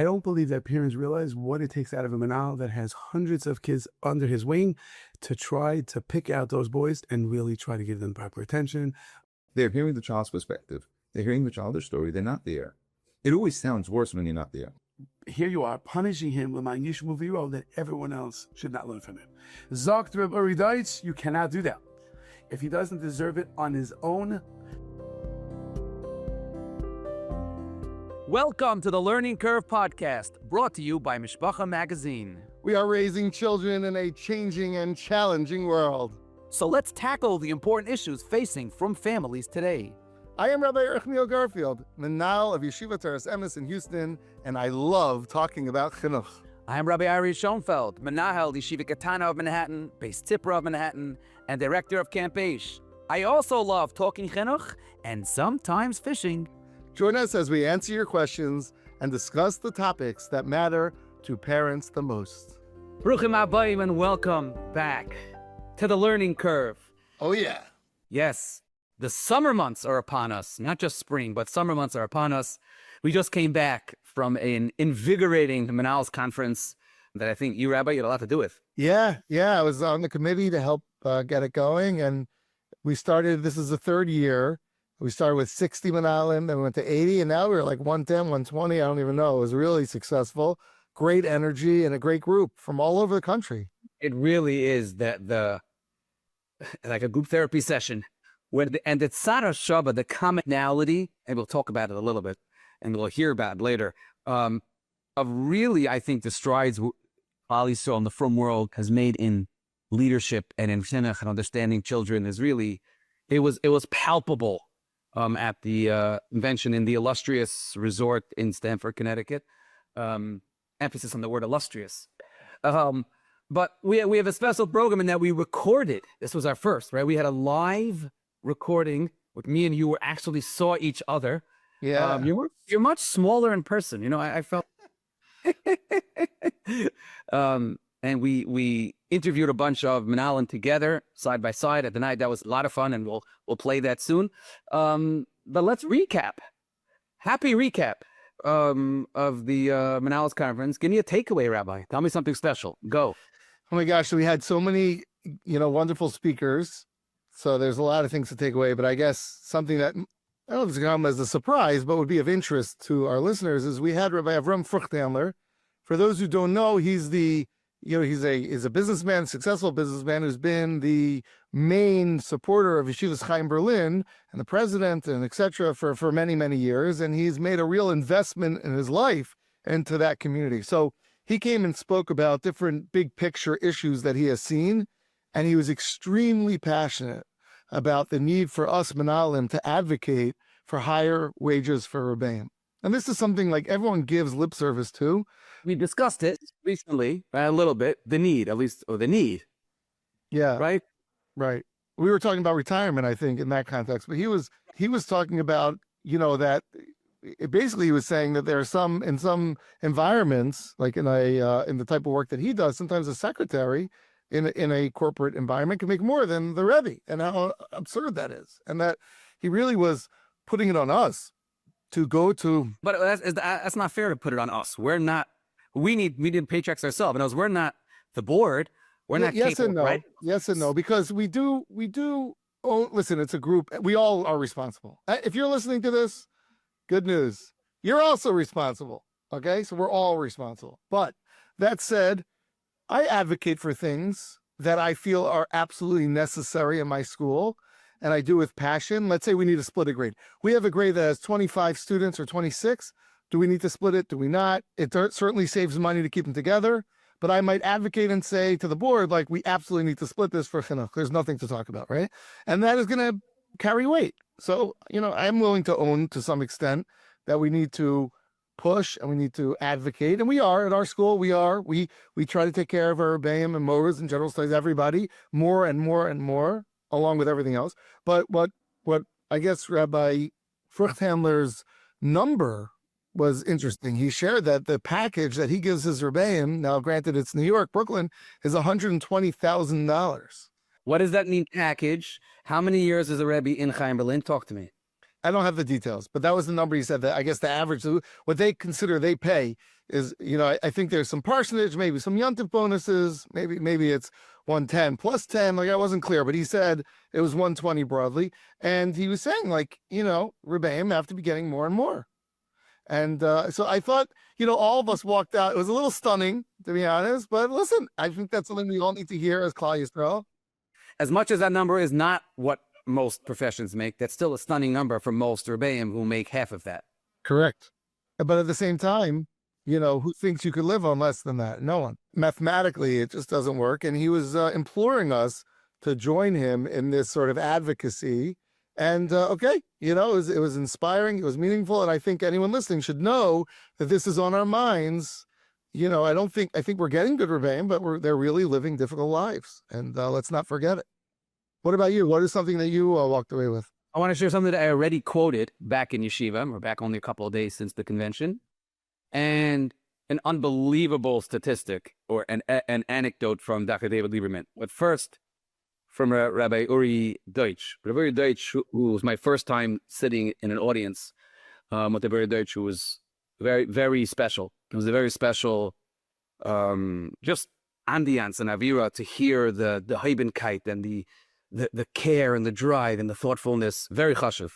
I don't believe that parents realize what it takes out of a manal that has hundreds of kids under his wing to try to pick out those boys and really try to give them proper attention. They're hearing the child's perspective. They're hearing the child's story. They're not there. It always sounds worse when you're not there. Here you are punishing him with my Yishmu Viro that everyone else should not learn from him. Zogt Reb Uri Deitz, you cannot do that. If he doesn't deserve it on his own. Welcome to the Learning Curve podcast, brought to you by Mishpacha magazine. We are raising children in a changing and challenging world. So let's tackle the important issues facing from families today. I am Rabbi Garfield, Menal of Yeshiva Teres Emes in Houston, and I love talking about chinuch. I am Rabbi Schonfeld, Menahel Yeshiva Katana of Manhattan, Beis Tipra of Manhattan, and director of Camp Aish. I also love talking chinuch and sometimes fishing. Join us as we answer your questions and discuss the topics that matter to parents the most. Bruchim Abayim and welcome back to the Learning Curve. Oh yeah. Yes, the summer months are upon us. Not just spring, but summer months are upon us. We just came back from an invigorating Menal's conference that I think you, Rabbi, you had a lot to do with. Yeah. I was on the committee to help get it going, and we started, this is the third year. We started with 60 Menalim, then we went to 80, and now we're like 110, 120. I don't even know. It was really successful. Great energy and a great group from all over the country. It really is that like a group therapy session. And the Tzara Shabbat, the commonality, and we'll talk about it a little bit, and we'll hear about it later, of really, I think, the strides Klal Yisrael in the frum world has made in leadership and in chinuch and understanding children is really, it was palpable at the convention in the illustrious resort in Stamford, Connecticut. Emphasis on the word illustrious. But we have a special program in that we recorded. This was our first, right? We had a live recording with me and you actually saw each other. Yeah. You're much smaller in person. You know, I felt. And we interviewed a bunch of Menalim together, side by side at the night. That was a lot of fun, and we'll play that soon. But let's recap. Happy recap of the Menal's conference. Give me a takeaway, Rabbi. Tell me something special. Go. Oh my gosh, we had so many, wonderful speakers. So there's a lot of things to take away, but I guess something that, I don't know if it's going to come as a surprise, but would be of interest to our listeners is we had Rabbi Avram Fruchthandler. For those who don't know, he's he's a businessman, successful businessman who's been the main supporter of Yeshivas Chaim Berlin and the president and et cetera for many, many years. And he's made a real investment in his life into that community. So he came and spoke about different big picture issues that he has seen. And he was extremely passionate about the need for us Menalim to advocate for higher wages for Rebbeim. And this is something like everyone gives lip service to. We discussed it recently, a little bit, the need. Yeah. Right? Right. We were talking about retirement, I think, in that context, but he was talking about, that basically he was saying that there are in some environments, like in the type of work that he does, sometimes a secretary in a corporate environment can make more than the Rebbe, and how absurd that is. And that he really was putting it on us to go to. But that's not fair to put it on us. We need paychecks ourselves. And we're not the board. We're not yes capable, and no. right? Yes and no, because we do. Oh, listen, it's a group. We all are responsible. If you're listening to this, good news. You're also responsible. Okay, so we're all responsible. But that said, I advocate for things that I feel are absolutely necessary in my school, and I do with passion. Let's say we need to split a grade. We have a grade that has 25 students or 26. Do we need to split it? Do we not? It certainly saves money to keep them together, but I might advocate and say to the board, like, we absolutely need to split this for chinuch. There's nothing to talk about, right? And that is going to carry weight. So, I'm willing to own to some extent that we need to push and we need to advocate, and we are at our school. We try to take care of our Rebbeim and Moras and general studies, everybody, more and more and more, along with everything else. But what I guess Rabbi Fruchthandler's number was interesting. He shared that the package that he gives his Rebbeim, now granted it's New York, Brooklyn, is $120,000. What does that mean, package? How many years is a Rebbe in Chaim Berlin? Talk to me. I don't have the details, but that was the number he said. That I guess the average, what they consider they pay is, I think there's some parsonage, maybe some yontif bonuses, maybe it's 110 plus 10. Like, I wasn't clear, but he said it was 120 broadly. And he was saying, like, Rebbeim have to be getting more and more. And so I thought, all of us walked out. It was a little stunning, to be honest. But listen, I think that's something we all need to hear as Klal Yisrael. As much as that number is not what most professions make, that's still a stunning number for most Rebbeim who make half of that. Correct. But at the same time, who thinks you could live on less than that? No one. Mathematically, it just doesn't work. And he was imploring us to join him in this sort of advocacy. And it was inspiring. It was meaningful. And I think anyone listening should know that this is on our minds. I think we're getting good Rebbeim, but they're really living difficult lives. And let's not forget it. What about you? What is something that you walked away with? I want to share something that I already quoted back in Yeshiva. We're back only a couple of days since the convention. And an unbelievable statistic or an anecdote from Dr. David Lieberman. But first, from Rabbi Uri Deutsch. Rabbi Uri Deutsch, who was my first time sitting in an audience with Rabbi Uri Deutsch, who was very, very special. It was a very special just ambiance and avira to hear the Heibenkeit and the care and the drive and the thoughtfulness. Very chashuv.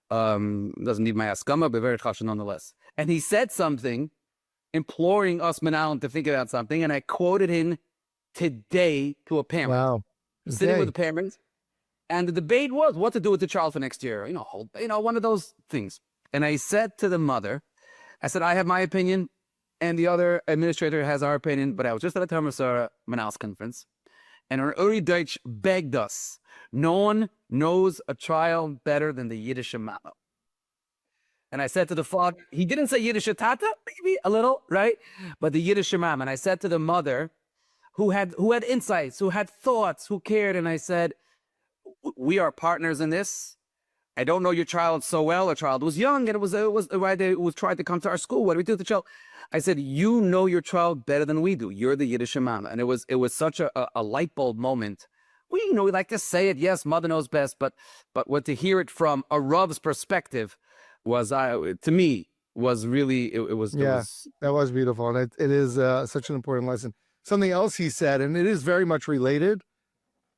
Doesn't need my askama, but very chashuv nonetheless. And he said something, imploring us Menalim to think about something, and I quoted him today to a parent. Wow. Sitting with the parents, and the debate was what to do with the child for next year. One of those things. And I said to the mother, I said, I have my opinion, and the other administrator has our opinion, but I was just at a Talmud Torah Manal's conference, and Uri Deutsch begged us, no one knows a child better than the Yiddish mama. And I said to the father, he didn't say Yiddish tata, maybe a little, right? But the Yiddish mama. And I said to the mother, who had insights, who had thoughts, who cared, and I said, we are partners in this. I don't know your child so well. Our child was young, and it was tried to come to our school. What do we do with the child? I said, you know your child better than we do. You're the Yiddish mama. And it was such a light bulb moment. We like to say it. Yes, mother knows best, but what to hear it from a Rav's perspective was, to me, was really, it was. That was beautiful. And it is such an important lesson. Something else he said, and it is very much related,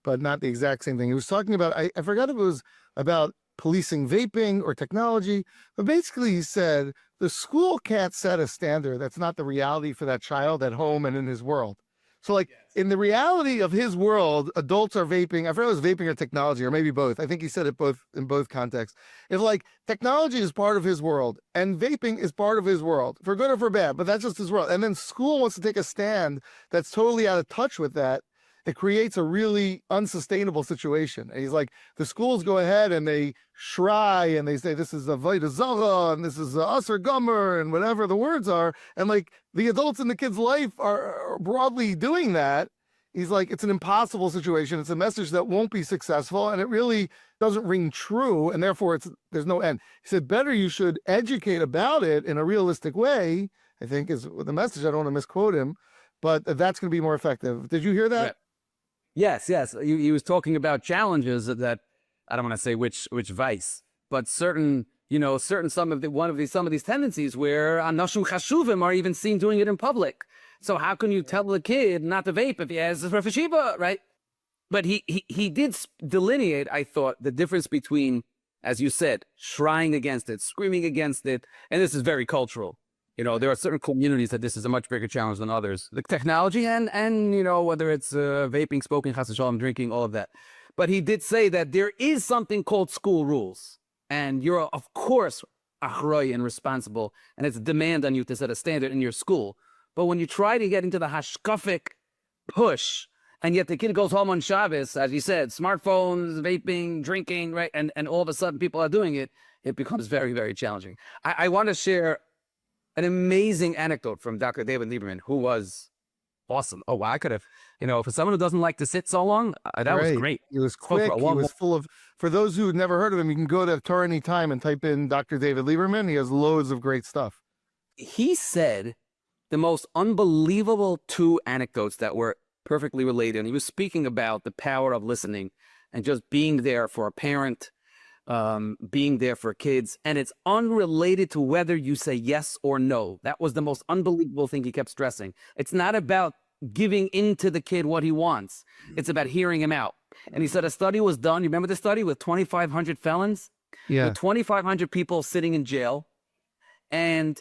but not the exact same thing. He was talking about, I forgot if it was about policing vaping or technology, but basically he said the school can't set a standard that's not the reality for that child at home and in his world. So like in the reality of his world, adults are vaping. I forget if it was vaping or technology, or maybe both. I think he said it both in both contexts. If like technology is part of his world and vaping is part of his world, for good or for bad, but that's just his world. And then school wants to take a stand that's totally out of touch with that. It creates a really unsustainable situation. And he's like, the schools go ahead and they shry and they say, this is a Vaida Zara and this is a Asr Gomer and whatever the words are. And like the adults in the kid's life are broadly doing that. He's like, it's an impossible situation. It's a message that won't be successful and it really doesn't ring true. And therefore there's no end. He said, better you should educate about it in a realistic way, I think is the message. I don't want to misquote him, but that's going to be more effective. Did you hear that? Right. Yes. He was talking about challenges that I don't want to say which vice, but certain some of these tendencies where anashim chashuvim are even seen doing it in public. So how can you tell the kid not to vape if he has a yeshiva, right? But he did delineate, I thought, the difference between, as you said, shrying against it, screaming against it, and this is very cultural. There are certain communities that this is a much bigger challenge than others. The technology and whether it's vaping, smoking, chas v'shalom, drinking, all of that. But he did say that there is something called school rules. And you're, of course, achroi and responsible. And it's a demand on you to set a standard in your school. But when you try to get into the hashkafic push, and yet the kid goes home on Shabbos, as you said, smartphones, vaping, drinking, right? And all of a sudden people are doing it, it becomes very, very challenging. I want to share an amazing anecdote from Dr. David Lieberman, who was awesome. Oh, wow, I could have, for someone who doesn't like to sit so long, that was great. He was quick. He was full of, for those who have never heard of him, you can go to Torah Anytime and type in Dr. David Lieberman. He has loads of great stuff. He said the most unbelievable two anecdotes that were perfectly related. And he was speaking about the power of listening and just being there for a parent being there for kids, and it's unrelated to whether you say yes or no. That was the most unbelievable thing he kept stressing. It's not about giving into the kid what he wants. It's about hearing him out. And he said a study was done. You remember the study with 2,500 felons? Yeah. With 2,500 people sitting in jail. And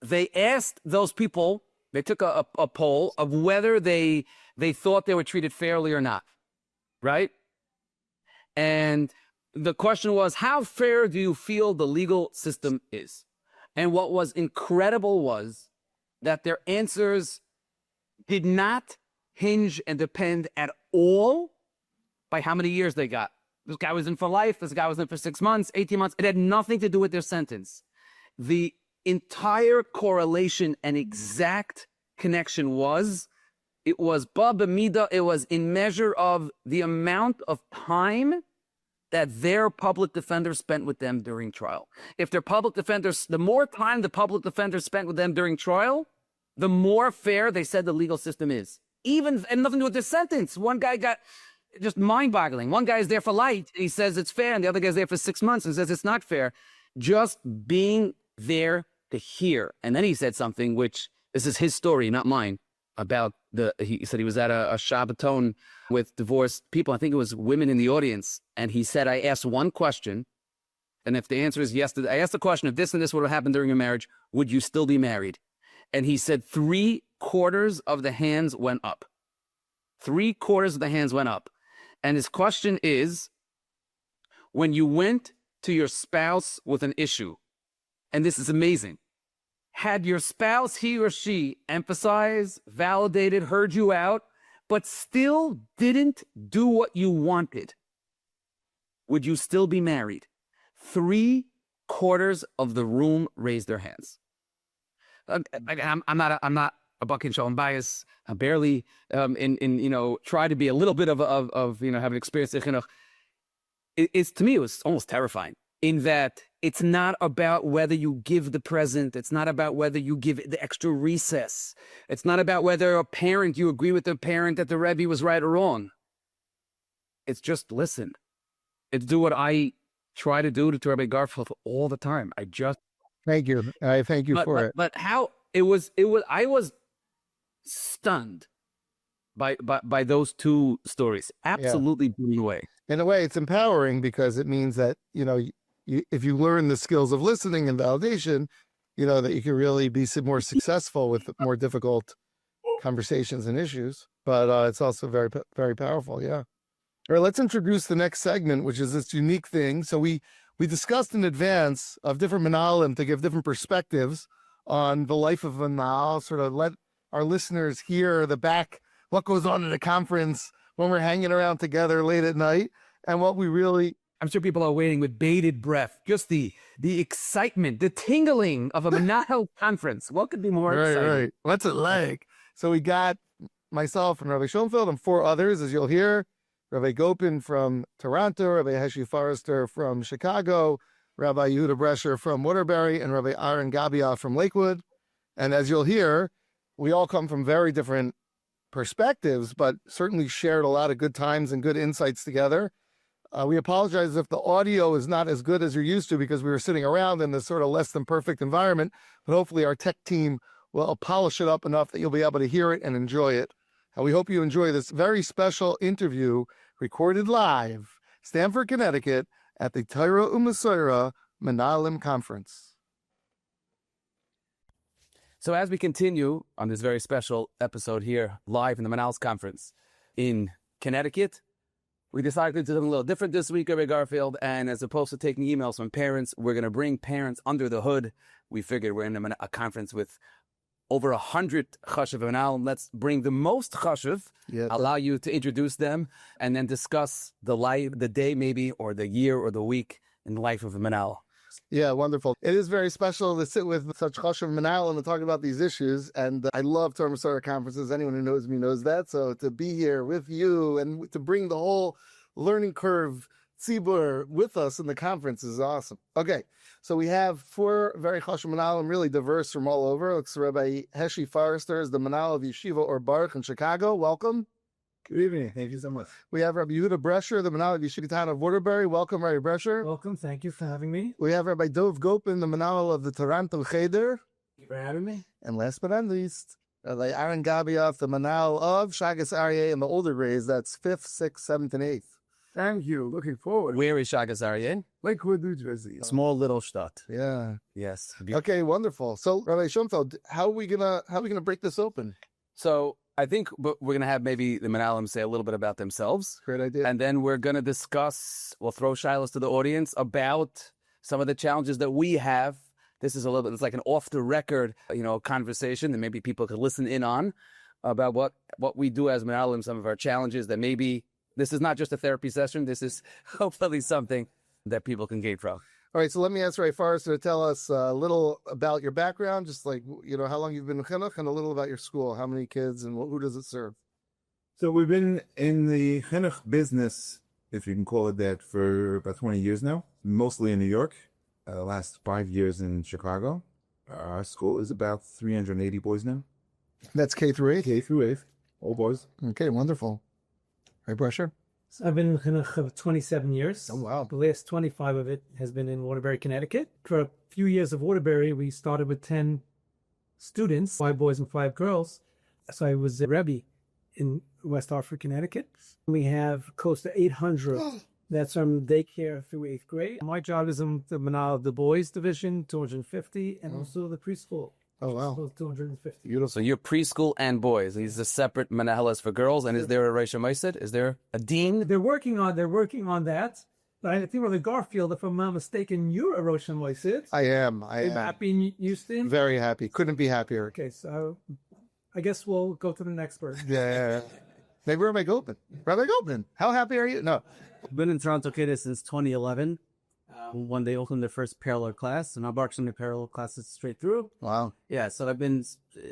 they asked those people, they took a poll of whether they thought they were treated fairly or not, right? And the question was, how fair do you feel the legal system is? And what was incredible was that their answers did not hinge and depend at all by how many years they got. This guy was in for life. This guy was in for 6 months, 18 months. It had nothing to do with their sentence. The entire correlation and exact connection was, it was ba b'mida, it was in measure of the amount of time that their public defender spent with them during trial. If their public defenders, the more time the public defender spent with them during trial, the more fair they said the legal system is. Even, and nothing to do with their sentence. One guy got just mind-boggling. One guy is there for light, he says it's fair, and the other guy's there for 6 months and says it's not fair. Just being there to hear. And then he said something, which, this is his story, not mine, about he said he was at a Shabbaton with divorced people. I think it was women in the audience. And he said, I asked one question, and if the answer is yes, I asked the question, if this and this would have happened during your marriage, would you still be married? And he said 3/4 of the hands went up. 3/4 of the hands went up. And his question is, when you went to your spouse with an issue, and this is amazing, had your spouse, he or she, emphasized, validated, heard you out, but still didn't do what you wanted, would you still be married? 3/4 of the room raised their hands. I'm not a buck and show. I'm biased. I'm barely try to be a little bit of have an experience. It's to me, it was almost terrifying in that it's not about whether you give the present. It's not about whether you give the extra recess. It's not about whether a parent, you agree with the parent that the Rebbe was right or wrong. It's just listen. It's do what I try to do to Rabbi Garfield all the time. I just Thank you. I thank you for it. But how it was, I was stunned by those two stories. Absolutely blown away. In a way, it's empowering because it means that, if you learn the skills of listening and validation, that you can really be more successful with more difficult conversations and issues. But it's also very, very powerful. Yeah. All right, let's introduce the next segment, which is this unique thing. So we discussed in advance of different Menalim to give different perspectives on the life of a Menal, sort of let our listeners hear what goes on in a conference when we're hanging around together late at night, and what we really... I'm sure people are waiting with bated breath, just the excitement, the tingling of a Menal conference. What could be more exciting? Right. What's it like? So we got myself and Rabbi Schonfeld and 4 others, as you'll hear. Rabbi Gopin from Toronto, Rabbi Heshi Forrester from Chicago, Rabbi Yehuda Brescher from Waterbury, and Rabbi Aaron Gabia from Lakewood. And as you'll hear, we all come from very different perspectives, but certainly shared a lot of good times and good insights together. We apologize if the audio is not as good as you're used to because we were sitting around in this sort of less than perfect environment, but hopefully our tech team will polish it up enough that you'll be able to hear it and enjoy it. And we hope you enjoy this very special interview recorded live, Stamford, Connecticut, at the Torah U'Mesorah Menalim Conference. So as we continue on this very special episode here, live in the Menal's Conference in Connecticut, we decided to do something a little different this week, Rabbi Garfield, and as opposed to taking emails from parents, we're going to bring parents under the hood. We figured we're in a conference with over 100 chashuv Menalim. Let's bring the most chashuv, allow you to introduce them, and then discuss the day maybe, or the year, or the week in the life of a Menal. Yeah, wonderful. It is very special to sit with such chashuv Menalim and talk about these issues. And I love Torah U'Mesorah conferences. Anyone who knows me knows that. So to be here with you and to bring the whole learning curve tzibur with us in the conference is awesome. Okay, so we have 4 very chashuv Menalim, really diverse from all over. Looks Rabbi Heshi Forrester is the Menal of Yeshiva or Baruch in Chicago. Welcome. Good evening. Thank you so much. We have Rabbi Yehuda Brescher, the Manal of Yeshivitan of Waterbury. Welcome, Rabbi Brescher. Welcome. Thank you for having me. We have Rabbi Dov Gopin, the Manal of the Toronto Cheder. Thank you for having me. And last but not least, Rabbi Aaron Gabioff, the Manal of Shagas Aryeh in the older grades. That's 5th, 6th, 7th, and 8th. Thank you. Looking forward. Where is Shagas Aryeh? Lakewood, New Jersey. Small little shtat. Yeah. Yes. Okay, wonderful. So, Rabbi Schonfeld, how are we gonna break this open? So I think we're going to have maybe the Menalim say a little bit about themselves. Great idea. And then we're going to discuss, we'll throw shilas to the audience about some of the challenges that we have. This is a little bit, it's like an off the record, conversation that maybe people could listen in on about what we do as Menalim, some of our challenges that maybe this is not just a therapy session. This is hopefully something that people can gain from. All right, so let me ask Ray Forrester to tell us a little about your background, just like, how long you've been in Chinuch, and a little about your school, how many kids, and who does it serve? So we've been in the chinuch business, if you can call it that, for about 20 years now, mostly in New York, last 5 years in Chicago. Our school is about 380 boys now. That's K through 8? K through 8, all boys. Okay, wonderful. Ray Brescher? So I've been in Chinuch for 27 years. Oh, wow. The last 25 of it has been in Waterbury, Connecticut. For a few years of Waterbury, we started with 10 students, 5 boys and 5 girls. So I was a Rebbe in West Hartford, Connecticut. We have close to 800. That's from daycare through 8th grade. My job is in the Manal of the boys division, 250, and also the preschool. Oh, wow. So 250. Beautiful. So you're preschool and boys. He's a separate Menahelas for girls. And is there a Rosh Hashanah? Is there a dean? They're working on that. But I think, Garfield, if I'm not mistaken, you're a Rosh Hashanah. I am. Happy in Houston? Very happy. Couldn't be happier. Okay, so I guess we'll go to the next person. Yeah. Maybe Rabbi Gopin. Rabbi Gopin, how happy are you? No. Been in Toronto Cheder since 2011. When they opened their first parallel class, and I barked in the parallel classes straight through. Wow. Yeah, so I've been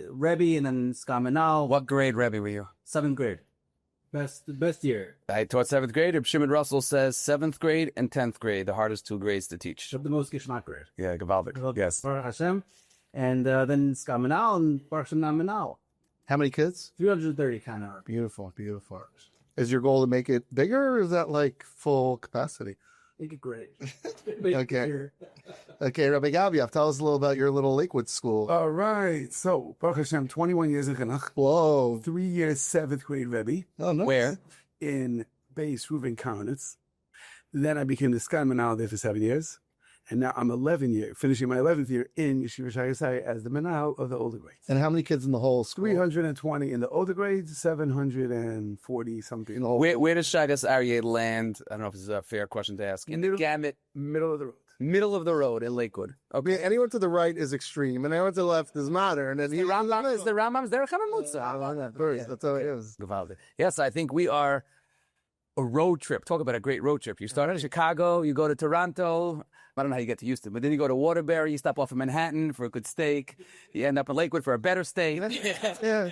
Rebbe and then Skamanal. What grade Rebbe were you? 7th grade. Best year. I taught 7th grade. Reb Shimon Russell says 7th grade and 10th grade, the hardest 2 grades to teach. The most Gishmak grade. Yeah, Gavaldik. Yes. Baruch Hashem. And then Skamanal and Baruch Hashem Namanal. How many kids? 330 kind of. Beautiful, beautiful. Is your goal to make it bigger, or is that like full capacity? Make it great. Okay. Okay, Rabbi Gabioff, tell us a little about your little Lakewood school. All right. So, Baruch Hashem, 21 years in Chinuch. Whoa. 3 years, 7th grade Rebbe. Oh, nice. Where? In Beis Reuven Karonitz. Then I became the Sky Manal there for 7 years. And now I'm finishing my 11th year in Yeshivish as the Manal of the older grades. And how many kids in the whole school? 320 in the older grades, 740 something in the whole. Where does Shagas Aryeh land? I don't know if this is a fair question to ask. In the gamut, Middle of the road. middle of the road in Lakewood. Okay, anyone to the right is extreme, and anyone to the left is modern. And Is the Rambam's there? That's how it is. Yes, I think we are a road trip. Talk about a great road trip. You start in Chicago, you go to Toronto. I don't know how you get to Houston, but then you go to Waterbury, you stop off in Manhattan for a good steak. You end up in Lakewood for a better steak. Yeah.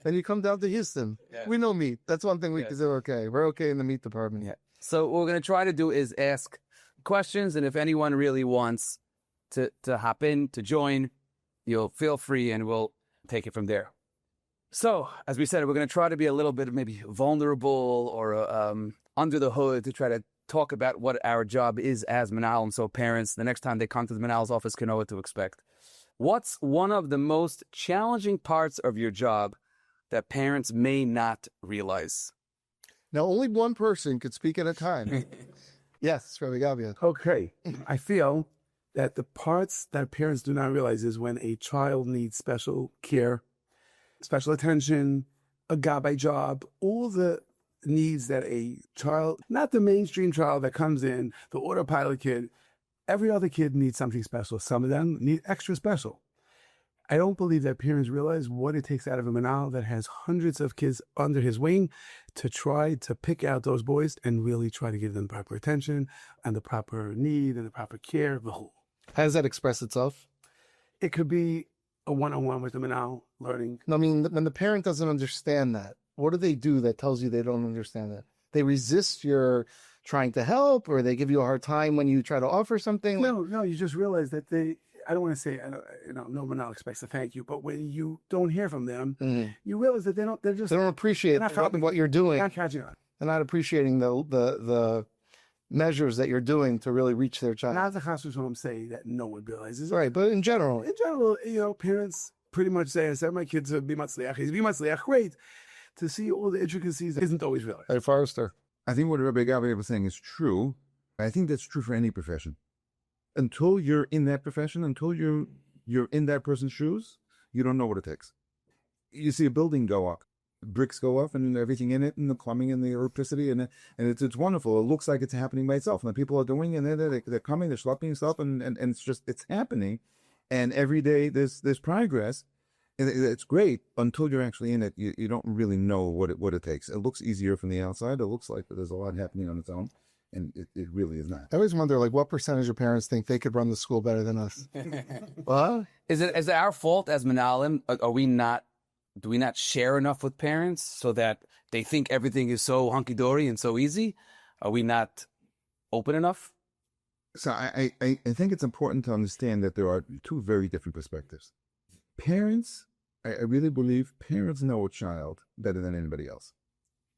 And you come down to Houston. Yeah. We know meat. That's one thing we can do okay. We're okay in the meat department. Yeah. So what we're going to try to do is ask questions, and if anyone really wants to hop in, to join, you'll feel free, and we'll take it from there. So, as we said, we're going to try to be a little bit maybe vulnerable or under the hood to try to talk about what our job is as Menalim, so parents, the next time they come to the Menal's office, can know what to expect. What's one of the most challenging parts of your job that parents may not realize? Now, only one person could speak at a time. Yes, Rabbi Gabioff. Okay. I feel that the parts that parents do not realize is when a child needs special care, special attention, a gabbai job, all the needs that a child, not the mainstream child that comes in, the autopilot kid, every other kid needs something special. Some of them need extra special. I don't believe that parents realize what it takes out of a Manal that has hundreds of kids under his wing to try to pick out those boys and really try to give them proper attention and the proper need and the proper care of the whole. How does that express itself? It could be a one-on-one with the Manal learning. I mean, when the parent doesn't understand that, what do they do that tells you they don't understand that? They resist your trying to help, or they give you a hard time when you try to offer something? No, you just realize that I don't want to say, no one else expects a thank you, but when you don't hear from them, Mhm. you realize that they don't appreciate They're not what you're doing. not catching on. They're not appreciating the measures that you're doing to really reach their child. Not the Chas v'Shalom say that no one realizes. Right, but in general, Parents pretty much say, I said my kids would be matzliach. He's be matzliach. Great. To see all the intricacies isn't always realized. hey, Forrester. I think what Rabbi Gabriel was saying is true. I think that's true for any profession. Until you're in that profession, until you're in that person's shoes, you don't know what it takes. You see a building go up, bricks go up, and everything in it, and the plumbing and the electricity, and it's wonderful. It looks like it's happening by itself, and the people are doing it, and they're coming, they're schlepping stuff, and it's happening. And every day there's progress. It's great until you're actually in it. You don't really know what it takes. It looks easier from the outside. It looks like there's a lot happening on its own, and it really is not. I always wonder, what percentage of parents think they could run the school better than us? What? Is it our fault as Menalim? Do we not share enough with parents so that they think everything is so hunky-dory and so easy? Are we not open enough? So I think it's important to understand that there are two very different perspectives. Parents, I really believe parents know a child better than anybody else.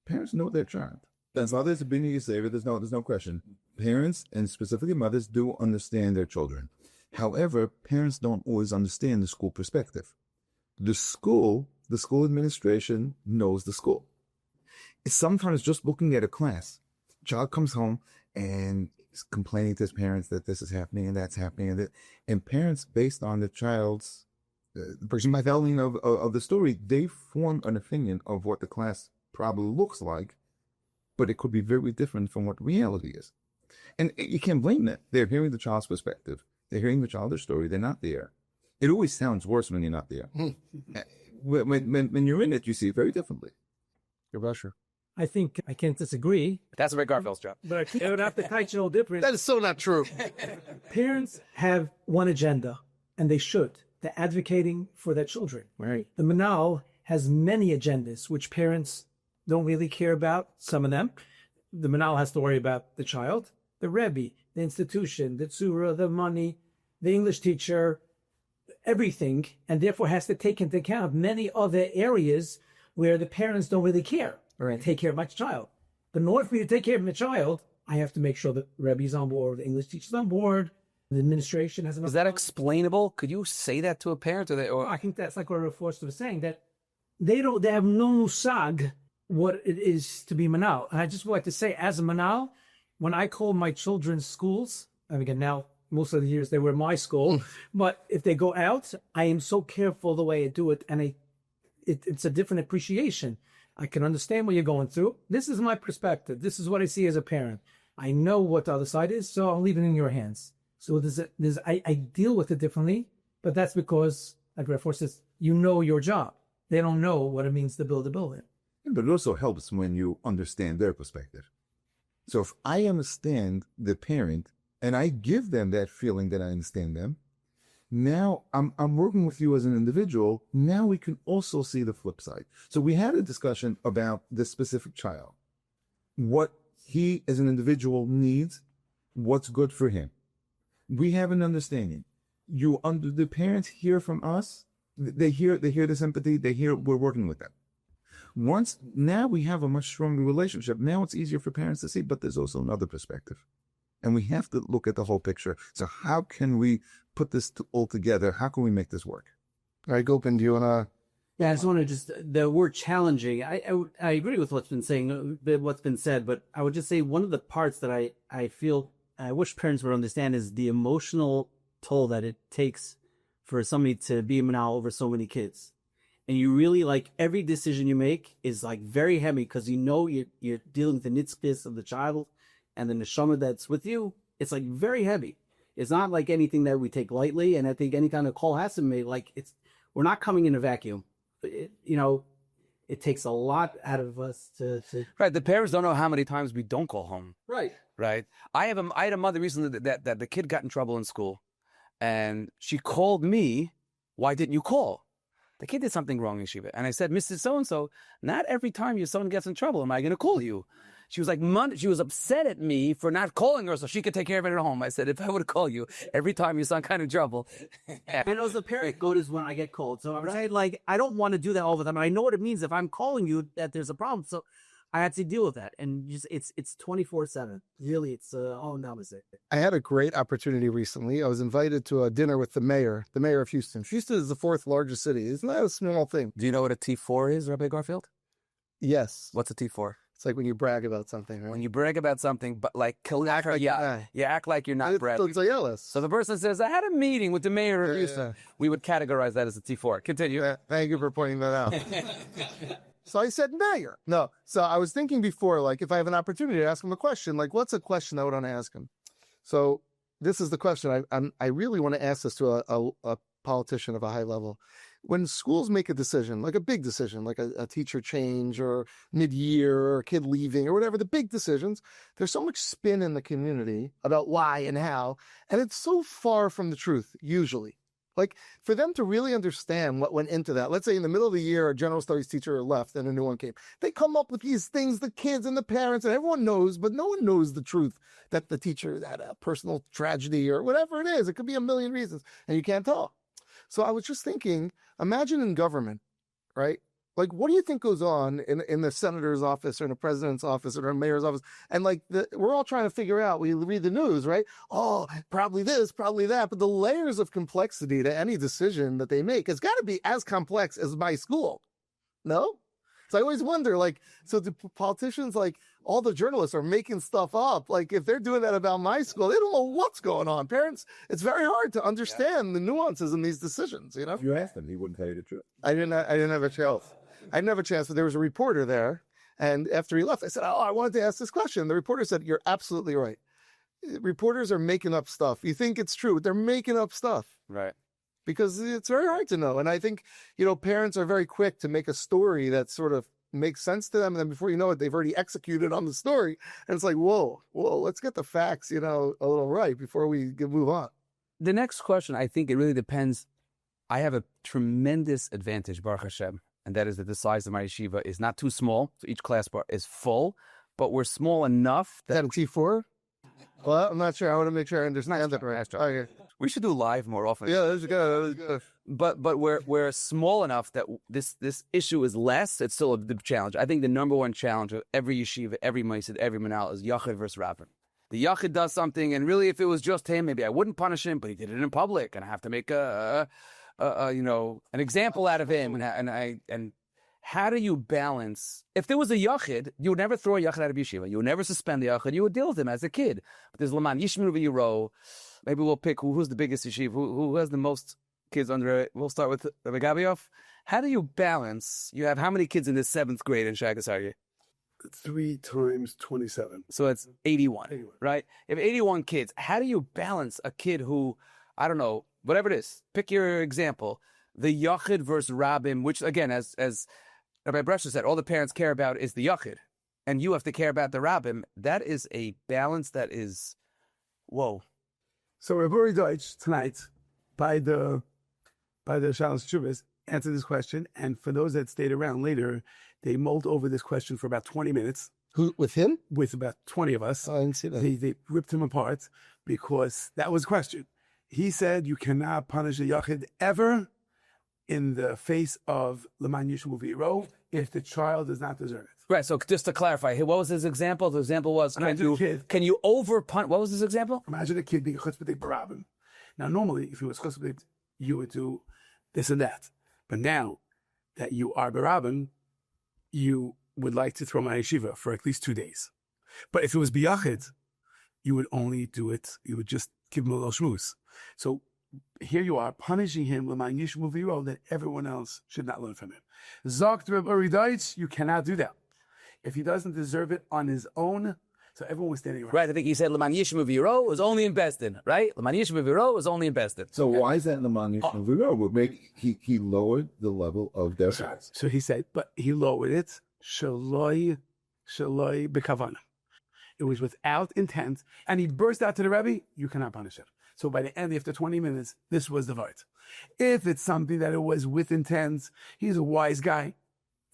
Parents know their child. As mothers have been Yeshivish, there's no question. Parents, and specifically mothers, do understand their children. However, parents don't always understand the school perspective. The school administration knows the school. It's sometimes just looking at a class. Child comes home and is complaining to his parents that this is happening and that's happening, and parents, based on the child's telling of the story, they form an opinion of what the class probably looks like, but it could be very different from what reality is. And you can't blame them. They're hearing the child's perspective. They're hearing the child's story. They're not there. It always sounds worse when you're not there. When you're in it, you see it very differently. Your Russia. I think I can't disagree, That's Ray Garfield's job. but I think I would have to touch no different. That is so not true. Parents have one agenda, and they should. They're advocating for their children. Right. The Manal has many agendas, which parents don't really care about, some of them. The Manal has to worry about the child, the Rebbe, the institution, the Tzura, the money, the English teacher, everything, and therefore has to take into account many other areas where the parents don't really care or take care of my child. But in order for me to take care of my child, I have to make sure that the Rebbe's on board, the English teacher's on board, the administration has enough. Is that explainable? Could you say that to a parent? I think that's like what Rav Forster was saying, that they have no musag what it is to be Manal. And I just would like to say, as a Manal, when I call my children's schools, and again, now most of the years they were my school, but if they go out, I am so careful the way I do it, and it's a different appreciation. I can understand what you're going through. This is my perspective. This is what I see as a parent. I know what the other side is, so I'll leave it in your hands. So I deal with it differently, but that's because, like Rav Forster says, you know your job. They don't know what it means to build a building. But it also helps when you understand their perspective. So if I understand the parent and I give them that feeling that I understand them, now I'm working with you as an individual. Now we can also see the flip side. So we had a discussion about this specific child, what he as an individual needs, what's good for him. We have an understanding. The parents hear from us. They hear the sympathy. They hear we're working with them. Now we have a much stronger relationship. Now it's easier for parents to see, but there's also another perspective. And we have to look at the whole picture. So how can we put this all together? How can we make this work? All right, Gopin, do you want to? Yeah, I just want to the word challenging. I agree with what's been said, but I would just say one of the parts that I feel I wish parents would understand is the emotional toll that it takes for somebody to be a manal over so many kids. And you really, like, every decision you make is like very heavy because you know you're dealing with the nitzkis of the child and the neshama that's with you. It's like very heavy. It's not like anything that we take lightly. And I think anytime a call has to be made, like, we're not coming in a vacuum. It takes a lot out of us to Right. The parents don't know how many times we don't call home. right. Right. I had a mother recently that the kid got in trouble in school, and she called me. Why didn't you call? The kid did something wrong in Yeshiva. And I said, Mrs. So-and-so, not every time your son gets in trouble am I going to call you. She was like, she was upset at me for not calling her so she could take care of it at home. I said, if I would call you every time your son got in trouble. And as a parent, go is when I get cold. So I'm saying, like, I don't want to do that all the time. I know what it means if I'm calling you that there's a problem. So I had to deal with that. And just it's 24/7. Really, it's all namaste. I had a great opportunity recently. I was invited to a dinner with the mayor of Houston. Houston is the 4th largest city. Isn't that a small thing? Do you know what a T4 is, Rabbi Garfield? Yes. What's a T4? It's like when you brag about something, right? When you brag about something, but like, you act like you're not bragging. So the person says, I had a meeting with the mayor of Houston. We would categorize that as a T4. Continue. Thank you for pointing that out. So I said, mayor. No. So I was thinking before, like, if I have an opportunity to ask him a question, like, what's a question I would want to ask him? So this is the question. I really want to ask this to a politician of a high level. When schools make a decision, like a big decision, like a teacher change or mid-year or a kid leaving or whatever, the big decisions, there's so much spin in the community about why and how, and it's so far from the truth, usually. Like, for them to really understand what went into that, let's say in the middle of the year, a general studies teacher left and a new one came. They come up with these things, the kids and the parents, and everyone knows, but no one knows the truth, that the teacher had a personal tragedy or whatever it is. It could be a million reasons, and you can't tell. So I was just thinking, imagine in government, right? Like, what do you think goes on in the senator's office or in the president's office or the mayor's office? And like, we're all trying to figure out, we read the news, right? Oh, probably this, probably that. But the layers of complexity to any decision that they make has got to be as complex as my school. No? So I always wonder, like, so the politicians, like, all the journalists are making stuff up. Like, if they're doing that about my school, they don't know what's going on. Parents, it's very hard to understand the nuances in these decisions, you know? If you asked him, he wouldn't tell you the truth. I didn't have a chance. I didn't have a chance, but there was a reporter there. And after he left, I said, oh, I wanted to ask this question. The reporter said, you're absolutely right. Reporters are making up stuff. You think it's true, but they're making up stuff. Right. Because it's very hard to know. And I think, you know, parents are very quick to make a story that sort of makes sense to them. And then before you know it, they've already executed on the story. And it's like, whoa, let's get the facts, you know, a little right before we move on. The next question, I think it really depends. I have a tremendous advantage, Baruch Hashem, and that is that the size of my yeshiva is not too small. So each class bar is full, but we're small enough that... Is that a T4? Well, I'm not sure. I want to make sure I understand that right. Okay. We should do live more often. Yeah, that's good. But we're small enough that this issue is less. It's still a challenge. I think the number one challenge of every yeshiva, every maisid, every manal is yachid versus rabbin. The yachid does something, and really, if it was just him, maybe I wouldn't punish him, but he did it in public, and I have to make an example out of him. And how do you balance? If there was a yachid, you would never throw a yachid out of yeshiva. You would never suspend the yachid. You would deal with him as a kid. But there's Laman Yishminu v'Yiro. Maybe we'll pick who's the biggest yeshiva, who has the most kids under it. We'll start with Rabbi Gabiov. How do you balance? You have how many kids in the 7th grade in Shagasargi? 3 times 27. So it's 81, right? If 81 kids, how do you balance a kid who, I don't know, whatever it is, pick your example, the yachid versus rabbim, which again, as Rabbi Brescher said, all the parents care about is the yachid, and you have to care about the rabbim. That is a balance that is, whoa. So Rabbi Deutsch tonight, by the Shalos Tshuvos, answered this question, and for those that stayed around later, they mulled over this question for about 20 minutes. Who, with him? With about 20 of us. Oh, I didn't see that. They ripped him apart because that was the question. He said you cannot punish a yachid ever in the face of Laman Yishmu V'Yiro if the child does not deserve it. Right, so just to clarify, what was his example? The example was, can you over-punish? What was his example? Imagine a kid being chutzpah barabim. Now, normally, if he was chutzpah, you would do this and that. But now that you are barabim, you would like to throw my yeshiva for at least 2 days. But if it was biyachid, you would only do it, you would just give him a little shmooze. So here you are punishing him l'man yishmu v'yiro that everyone else should not learn from him. Zogt Reb Uri Deutsch, you cannot do that. If he doesn't deserve it on his own, so everyone was standing around. Right, I think he said l'man yishmu v'yiro was only in Besdin, right? L'man yishmu v'yiro was only in Besdin. So why is that Laman Yishnu V'Yiro? Would make he lowered the level of their size. So he said, but he lowered it, shaloi bekavana. It was without intent, and he burst out to the Rebbe, you cannot punish him. So by the end, after 20 minutes, this was the vote. If it's something that it was with intent, he's a wise guy,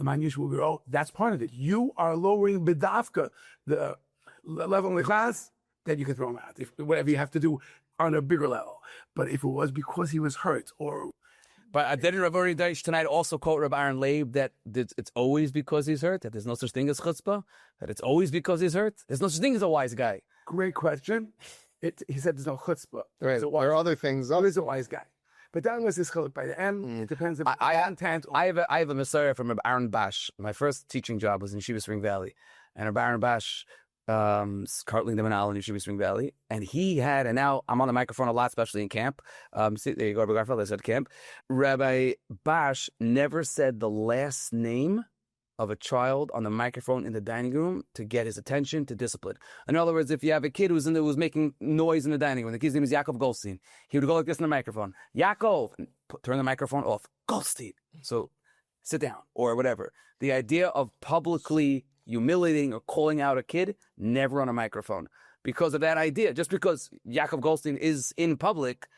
the man Yishuv will grow. That's part of it. You are lowering b'dafka, the level in the class, then you can throw him out. If whatever you have to do on a bigger level. But if it was because he was hurt or... But didn't Rav Ori Daish tonight also quote Rabbi Aaron Leib that it's always because he's hurt, that there's no such thing as chutzpah, that it's always because he's hurt? There's no such thing as a wise guy. Great question. He said there's no chutzpah. Right. There are other things. There is a wise guy. But that was his chiluk by the end. It depends if I have a Messiah from Rabbi Aaron Bash. My first teaching job was in Yeshiva Spring Valley. And Rabbi Aaron Bash, currently the Manal in Yeshiva Spring Valley. And he had, and now I'm on the microphone a lot, especially in camp. See, there you go, Rabbi Garfield, I said camp. Rabbi Bash never said the last name of a child on the microphone in the dining room to get his attention, to discipline. In other words, if you have a kid who's making noise in the dining room, the kid's name is Yaakov Goldstein, he would go like this in the microphone, Yaakov, and turn the microphone off, Goldstein. So sit down, or whatever. The idea of publicly humiliating or calling out a kid, never on a microphone. Because of that idea, just because Yaakov Goldstein is in public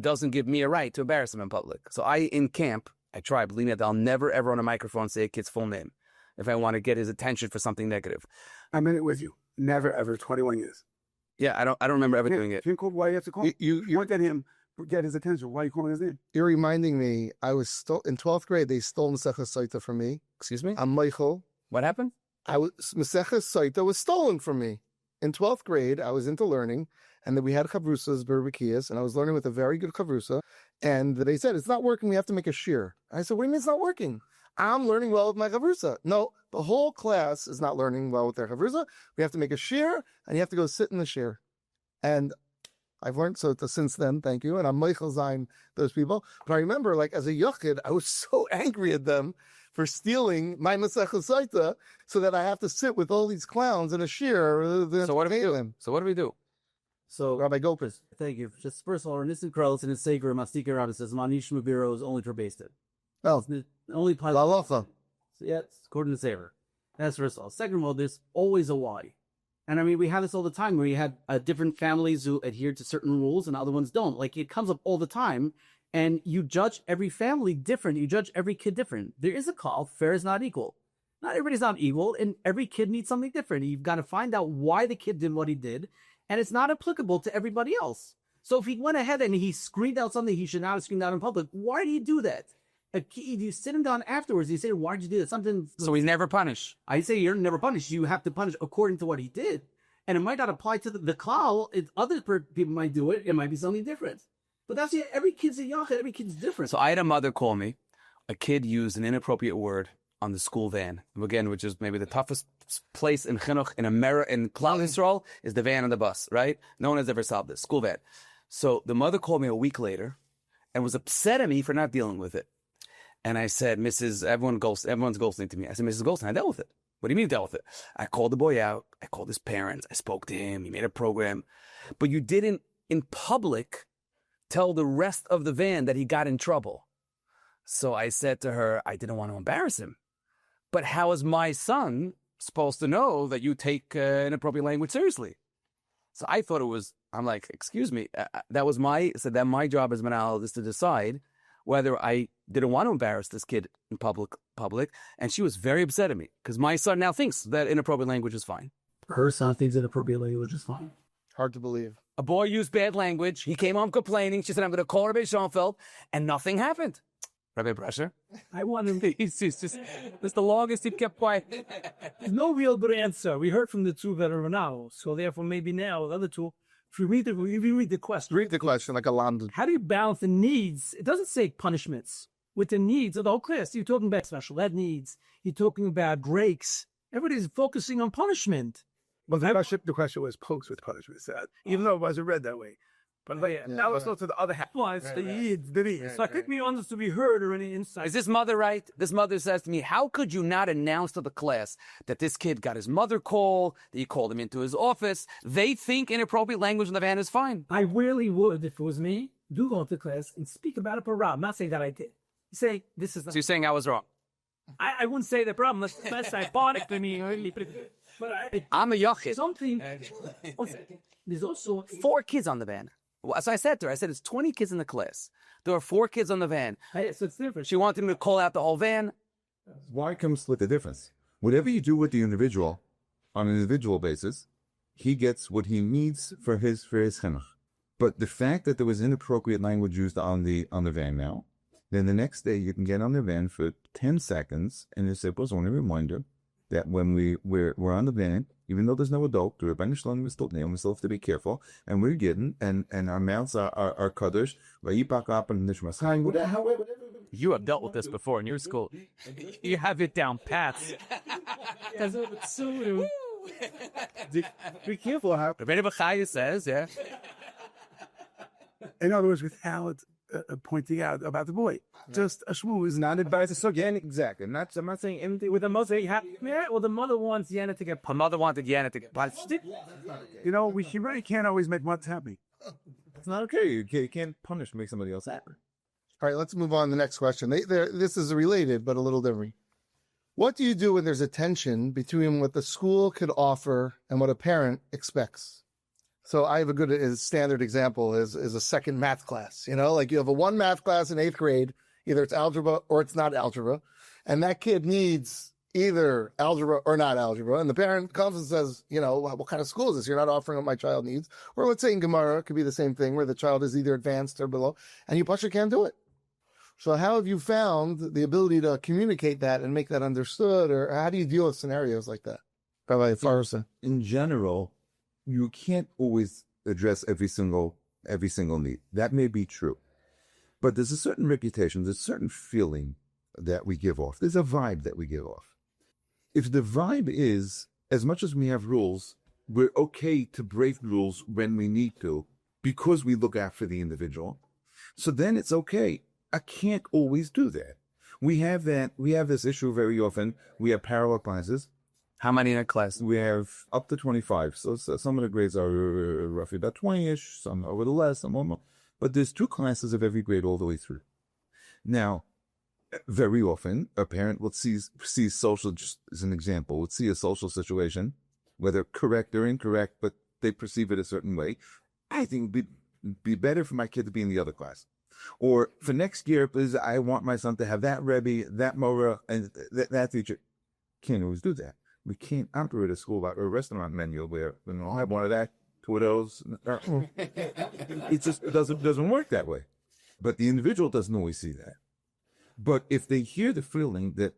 doesn't give me a right to embarrass him in public. So in camp, I try, believe me, that I'll never ever on a microphone say a kid's full name if I want to get his attention for something negative. I'm in it with you. Never, ever, 21 years. Yeah, I don't remember ever doing it. If you call, why you have to call? You want at him, get his attention. Why are you calling his name? You're reminding me, I was still in 12th grade, they stole Mesechus Saita from me. Excuse me? I'm Michael. What happened? Mesechus Saita was stolen from me. In 12th grade, I was into learning, and then we had chavrusas, berbikias, and I was learning with a very good chavrusa, and they said, it's not working, we have to make a shir. I said, what do you mean it's not working? I'm learning well with my chavrusa. No, the whole class is not learning well with their chavrusa. We have to make a shir, and you have to go sit in the shir. And I've learned Sota since then, thank you, and I'm Michael Zain, those people. But I remember, like, as a yochid, I was so angry at them for stealing my Mesechus Saita so that I have to sit with all these clowns in a shir. So what do we do? So, Rabbi Gopis. thank you. Just first of all, Nissen Krelitz in his Sefer, Mastika Rabbi says, Manish Mubiro is only for based it. Oh, Only Lalacha. yeah, it's according to Sefer. That's first of all. Second of all, there's always a why. And I mean, we have this all the time where you had different families who adhere to certain rules and other ones don't. Like, it comes up all the time, and you judge every family different. You judge every kid different. There is a call. Fair is not equal. Not everybody's not equal, and every kid needs something different. You've got to find out why the kid did what he did, and it's not applicable to everybody else. So if he went ahead and he screamed out something he should not have screamed out in public, why do you do that? You sit him down afterwards, you say, why did you do that? Something. So he's never punished. I say you're never punished. You have to punish according to what he did. And it might not apply to the klal. Other people might do it. It might be something different. But that's it. Every kid's a yachid. Every kid's different. So I had a mother call me. A kid used an inappropriate word on the school van. Again, which is maybe the toughest place in chinuch, in America, in Klal Yisrael, is the van on the bus, right? No one has ever solved this. School van. So the mother called me a week later and was upset at me for not dealing with it. And I said, everyone's ghosting to me. I said, Mrs. Goldstein, I dealt with it. What do you mean you dealt with it? I called the boy out. I called his parents. I spoke to him. He made a program. But you didn't, in public, tell the rest of the van that he got in trouble. So I said to her, I didn't want to embarrass him. But how is my son supposed to know that you take inappropriate language seriously? So I thought I'm like, excuse me. That my job as manal is to decide whether I didn't want to embarrass this kid in public, and she was very upset at me because my son now thinks that inappropriate language is fine. Her son thinks inappropriate language is fine. Hard to believe. A boy used bad language. He came home complaining. She said, I'm going to call Rabbi Schonfeld, and nothing happened. Rabbi Brasher? I want him. It's the longest he kept quiet. There's no real good answer. We heard from the two that are now, so therefore maybe now the other two. If you read the question. Read the question like a London. How do you balance the needs? It doesn't say punishments with the needs of the whole class. You're talking about special ed needs. You're talking about breaks. Everybody's focusing on punishment. Well, the question was pokes with punishment, even though it wasn't read that way. But now let's go to the other half. Well, it's the needs. So I think we want us to be heard or any insight. Is this mother right? This mother says to me, how could you not announce to the class that this kid got his mother call, that you called him into his office? They think inappropriate language in the van is fine. I really would, if it was me, do go into class and speak about a problem. Not say that I did. You say, this is not. So you're saying I was wrong? I wouldn't say the problem. That's ironic to me. But I'm a yachid. Something. There's also 4 kids on the van. So I said to her, it's 20 kids in the class. There are 4 kids on the van. So it's different. She wanted me to call out the whole van. Why come split the difference? Whatever you do with the individual, on an individual basis, he gets what he needs for his chinuch. But the fact that there was inappropriate language used on the van now, then the next day you can get on the van for 10 seconds, and the Sipos want to remind her that when we're on the van, even though there's no adult, the Rebbeinu Shalom is still there, we still have to be careful, and we're getting, and our mouths are kaddish, You have dealt with this before in your school. You have it down pat. Be careful how. Rabbi Bachaya says, yeah. In other words, without pointing out about the boy, just a shmoo is not advised. So again, exactly. I'm not saying anything. With the mother, well, the mother wants Yana to get. Her mother wanted Yana to get punched. You know, we really can't always make ones happy. It's not okay. You can't punish, make somebody else happy. All right, let's move on to the next question. This is related, but a little different. What do you do when there's a tension between what the school could offer and what a parent expects? So I have a good standard example is a second math class. You know, like you have a one math class in 8th grade, either it's algebra or it's not algebra, and that kid needs either algebra or not algebra, and the parent comes and says, you know, what kind of school is this? You're not offering what my child needs. Or let's say in Gemara, it could be the same thing where the child is either advanced or below, and you can't do it. So how have you found the ability to communicate that and make that understood, or how do you deal with scenarios like that? Rabbi Farsa. In general, you can't always address every single need. That may be true. But there's a certain reputation, there's a certain feeling that we give off. There's a vibe that we give off. If the vibe is, as much as we have rules, we're okay to break rules when we need to because we look after the individual, so then it's okay. I can't always do that. We have this issue very often. We have parallel classes. How many in a class? We have up to 25. So some of the grades are roughly about 20-ish, some are a little less, some more. But there's 2 classes of every grade all the way through. Now, very often, a parent will see social, just as an example, would see a social situation, whether correct or incorrect, but they perceive it a certain way. I think it'd be better for my kid to be in the other class. Or for next year, please, I want my son to have that Rebbe, that Mora, and that teacher. Can't always do that. We can't operate a school or a restaurant menu where I'll have one of that, 2 of those. It just doesn't work that way. But the individual doesn't always see that. But if they hear the feeling that,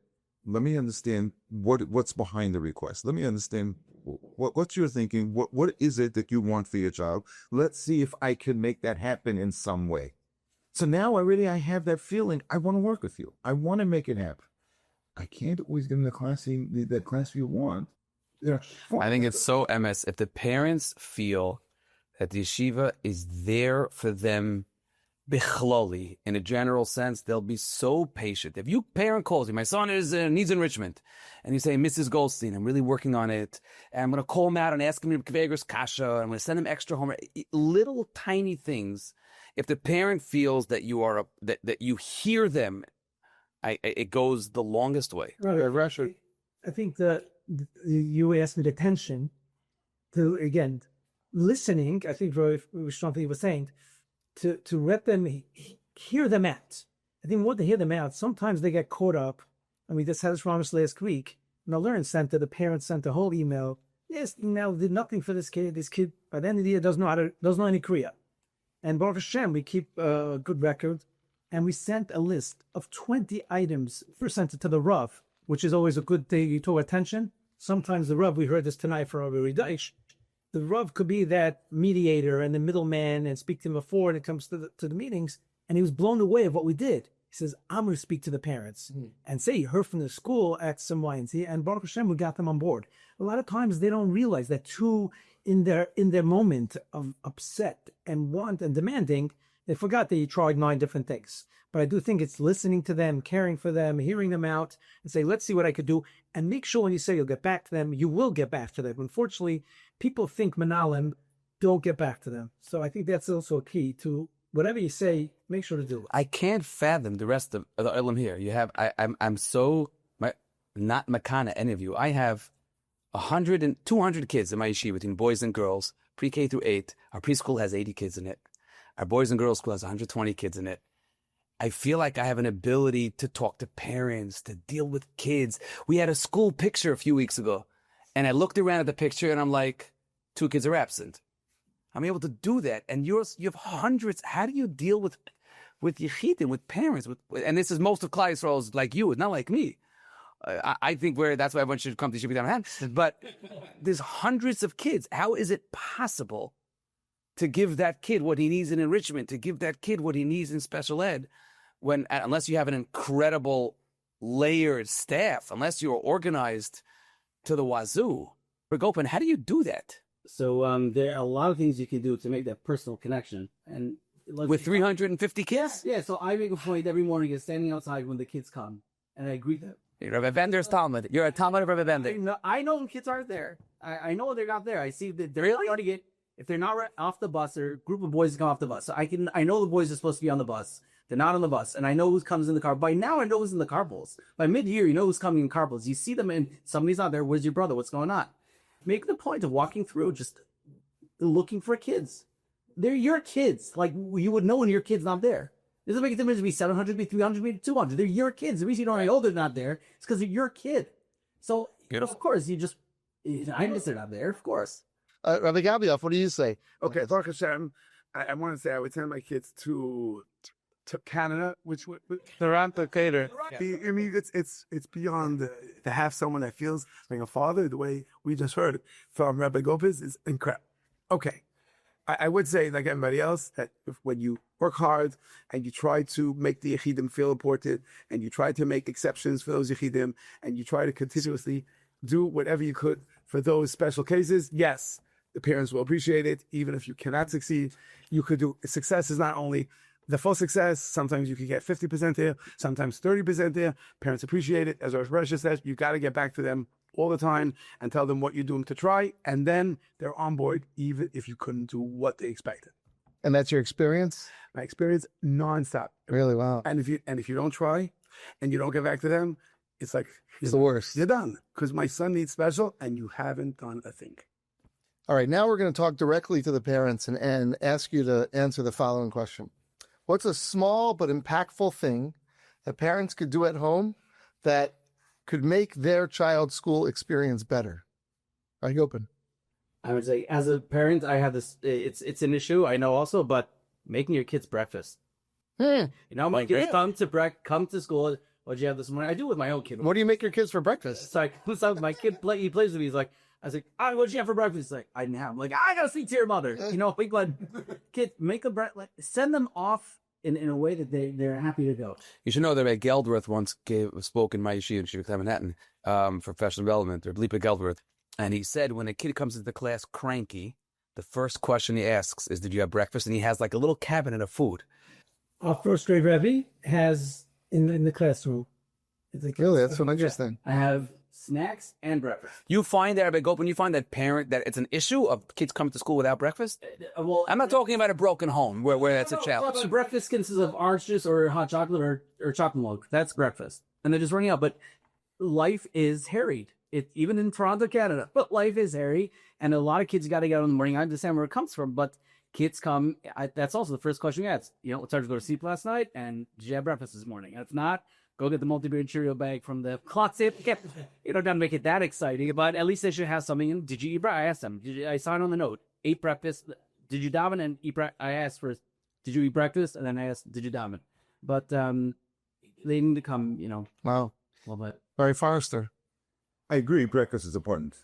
let me understand what's behind the request. Let me understand what you're thinking. What is it that you want for your child? Let's see if I can make that happen in some way. So now I have that feeling. I want to work with you. I want to make it happen. I can't always give them that class you want. I think it's so MS. If the parents feel that the yeshiva is there for them, bichloli, in a general sense, they'll be so patient. If your parent calls you, my son needs enrichment, and you say, Mrs. Goldstein, I'm really working on it, and I'm going to call him out and ask him Kveger's kasha, and I'm going to send him extra homework, little tiny things. If the parent feels that you are that you hear them, it goes the longest way. Right. I think that you asked me the tension to, again, listening. I think Schonfeld was saying to let them hear them out. I think what they hear them out, sometimes they get caught up. I mean, this had this promise last week. And the parents sent a whole email. Yes, email did nothing for this kid. This kid by the end of the year doesn't know any Kriya. And Baruch Hashem, we keep a good record, and we sent a list of 20 items. First sent it to the Rav, which is always a good thing to attention. Sometimes the Rav, we heard this tonight from Rabbi Daish, the Rav could be that mediator and the middleman and speak to him before and it comes to the meetings. And he was blown away of what we did. He says, I'm going to speak to the parents and say, you heard from the school X, and Y, and Z, and Baruch Hashem, we got them on board. A lot of times they don't realize that in their moment of upset and want and demanding, they forgot that you tried 9 different things. But I do think it's listening to them, caring for them, hearing them out, and say, let's see what I could do. And make sure when you say you'll get back to them, you will get back to them. Unfortunately, people think Manalim, don't get back to them. So I think that's also a key to whatever you say, make sure to do it. I can't fathom the rest of the Olam here. I'm so not makana, any of you. I have 100 and 200 kids in my yeshiva, between boys and girls, pre-K through 8. Our preschool has 80 kids in it. Our boys and girls school has 120 kids in it. I feel like I have an ability to talk to parents, to deal with kids. We had a school picture a few weeks ago, and I looked around at the picture, and I'm like, 2 kids are absent. I'm able to do that, and you have hundreds. How do you deal with Yechidim, with parents? And this is most of Klal Yisrael's like you. It's not like me. I think that's why everyone should come to Shifi Down. But there's hundreds of kids. How is it possible to give that kid what he needs in enrichment, to give that kid what he needs in special ed, unless you have an incredible layered staff, unless you're organized to the wazoo? Bergopen, how do you do that? So there are a lot of things you can do to make that personal connection. And with 350 kids? Yeah, so I make a point every morning of standing outside when the kids come, and I greet them. Rabbi Bender's Talmud. You're a Talmud of Rabbi Bender. I know when kids aren't there. I know they're not there. I see that they're going to get, if they're not off the bus, or a group of boys come off the bus. So I know the boys are supposed to be on the bus. They're not on the bus. And I know who comes in the car. By now, I know who's in the carpools. By mid-year, you know who's coming in carpools. You see them and somebody's not there. Where's your brother? What's going on? Make the point of walking through, just looking for kids. They're your kids. Like, you would know when your kid's not there. It doesn't make a difference to be 700, be 300, be 200. They're your kids. The reason you don't know they're not there is because they're your kid. So, of course, I miss they're not there, of course. Rabbi Gabriel, what do you say? Okay, Baruch Hashem, I want to say I would send my kids to Canada, which would Toronto, Cater. be, I mean, it's beyond to have someone that feels like a father. The way we just heard from Rabbi Gopis is incredible. Okay, I would say, like everybody else, that when you work hard and you try to make the Yechidim feel important, and you try to make exceptions for those Yechidim, and you try to continuously do whatever you could for those special cases, yes, the parents will appreciate it. Even if you cannot succeed, you could do. Success is not only the full success. Sometimes you can get 50% there, sometimes 30% there. Parents appreciate it. As our Rosh says, you got to get back to them all the time and tell them what you're doing to try, and then they're on board, even if you couldn't do what they expected. And that's your experience? My experience, nonstop. Really? Wow. And if you don't try, and you don't get back to them, it's like It's the worst. you're done. Because my son needs special, and you haven't done a thing. All right, now we're going to talk directly to the parents and ask you to answer the following question. What's a small but impactful thing that parents could do at home that could make their child's school experience better? Are you open? I would say, as a parent, I have this, it's an issue, I know also, but making your kids breakfast. You know, my kids come to school. What'd you have this morning? I do with my own kid. What do you make your kids for breakfast? It's like, my kid, he plays with me. He's like, I was like, what'd you have for breakfast? He's like, I didn't have. I'm like, I gotta speak to your mother. You know, big blood kid, make a send them off in a way that they're happy to go. You should know that Rabbi Geldworth once spoke in my yeshiva in Shiva Manhattan for professional development, or Bleepa Geldworth, and he said when a kid comes into class cranky, the first question he asks is, "Did you have breakfast?" And he has like a little cabinet of food. Our first grade Rebbe has in the classroom. Really, that's so interesting. I have snacks and breakfast. You find that, Rabbi Gold, when you find that it's an issue of kids coming to school without breakfast? Well, I'm not talking about a broken home where that's a challenge. So breakfast consists of orange juice or hot chocolate or chocolate milk. That's breakfast. And they're just running out. But life is harried. Even in Toronto, Canada. But life is hairy. And a lot of kids got to get out in the morning. I understand where it comes from. But kids come. That's also the first question we ask. You know, what time did you go to sleep last night? And did you have breakfast this morning? And if not, go get the multi-grain Cheerio bag from the clock tip. You don't have to make it that exciting, but at least they should have something. And did you eat breakfast? I asked them. I signed on the note. Ate breakfast. Did you daven and eat breakfast? I asked first, did you eat breakfast? And then I asked, did you daven? But they need to come, Wow. a little bit. All right, Forrester. I agree. Breakfast is important.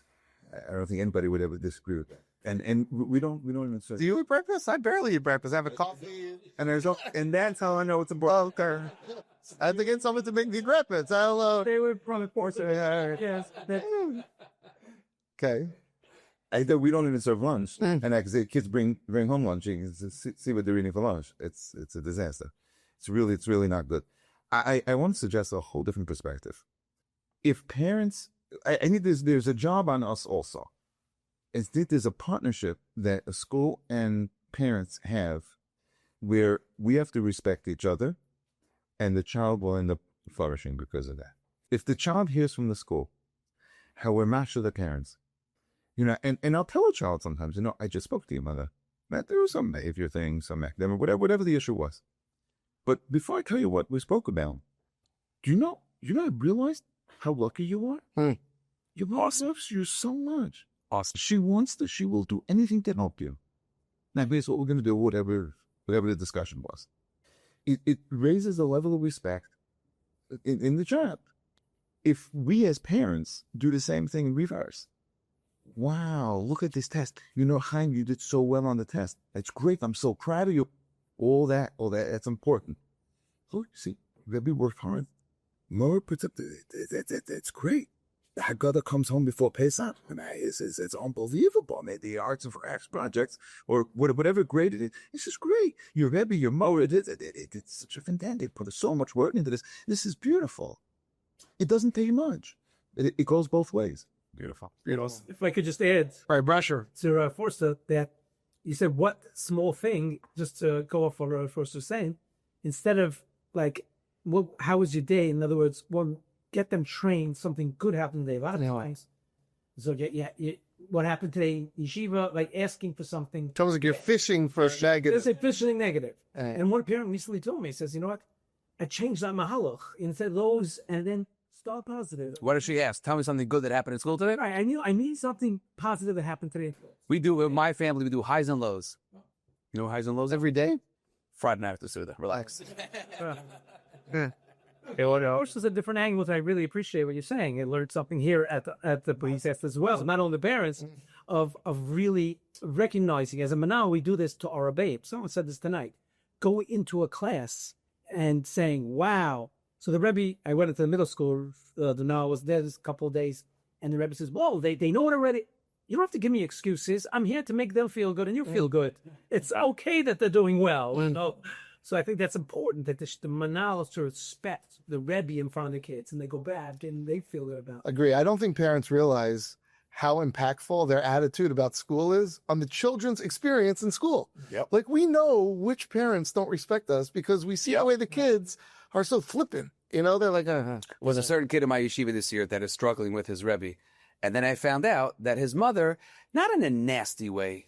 I don't think anybody would ever disagree with that. And we don't even say. Do you eat breakfast? I barely eat breakfast. I have a coffee. And that's how I know it's important. Okay. I have to get someone to make me breakfast. Hello. They were probably forced. Yes. Okay. We don't even serve lunch, and I can say kids bring home lunch. You can see what they're eating for lunch. It's a disaster. It's really not good. I want to suggest a whole different perspective. If parents, I need this. There's a job on us also. There's a partnership that a school and parents have, where we have to respect each other, and the child will end up flourishing because of that. If the child hears from the school how we're matched to the parents, and I'll tell a child sometimes, I just spoke to your mother. That there was some behavior thing, some academic, whatever the issue was. But before I tell you what we spoke about, do you know I realized how lucky you are? Your boss loves you so much. Awesome. She will do anything to help you. Now, here's what we're going to do, whatever the discussion was. It raises the level of respect in the job. If we as parents do the same thing in reverse, wow, look at this test. Chaim, you did so well on the test. That's great. I'm so proud of you. All that's important. Look, see, Rebbe worked hard. More protected. That's great. The Haggadah comes home before Pesach. It's unbelievable. The Arts and Crafts projects, or whatever grade it is, it's just great. Your Rebbe, your Mower, it's such a fantastic. They put so much work into this. This is beautiful. It doesn't take much. It goes both ways. Beautiful. If I could just add, Right, Brasher. to Forster, that you said what small thing, just to go off what Forster's saying, instead of like, how was your day? In other words, get them trained, something good happened today. A lot of times. So what happened today in yeshiva, like asking for something. Sounds like you're fishing for negative. There's a fishing negative. Right. And one parent recently told me, he says, you know what? I changed that mahalach. Instead of those, and then start positive. What does she ask? Tell me something good that happened in school today. I need something positive that happened today. We do, in my family, we do highs and lows. You know highs and lows? Every day? Friday night at the Suda. Relax. This is a different angle that I really appreciate what you're saying. I learned something here at the police test as well. Not only the parents of really recognizing, as a manal, we do this to our babe. Someone said this tonight. Go into a class and saying, wow. So the Rebbe, I went into the middle school, the Nahal was there this couple of days, and the Rebbe says, whoa, they know it already. You don't have to give me excuses. I'm here to make them feel good, and you feel good. It's okay that they're doing well. So I think that's important, that the manal is to respect the Rebbe in front of the kids, and they go back and they feel good about it. Agree. I don't think parents realize how impactful their attitude about school is on the children's experience in school. Yep. Like, we know which parents don't respect us because we see the way the kids are so flippant. They're like, Was a certain kid in my yeshiva this year that is struggling with his Rebbe. And then I found out that his mother, not in a nasty way,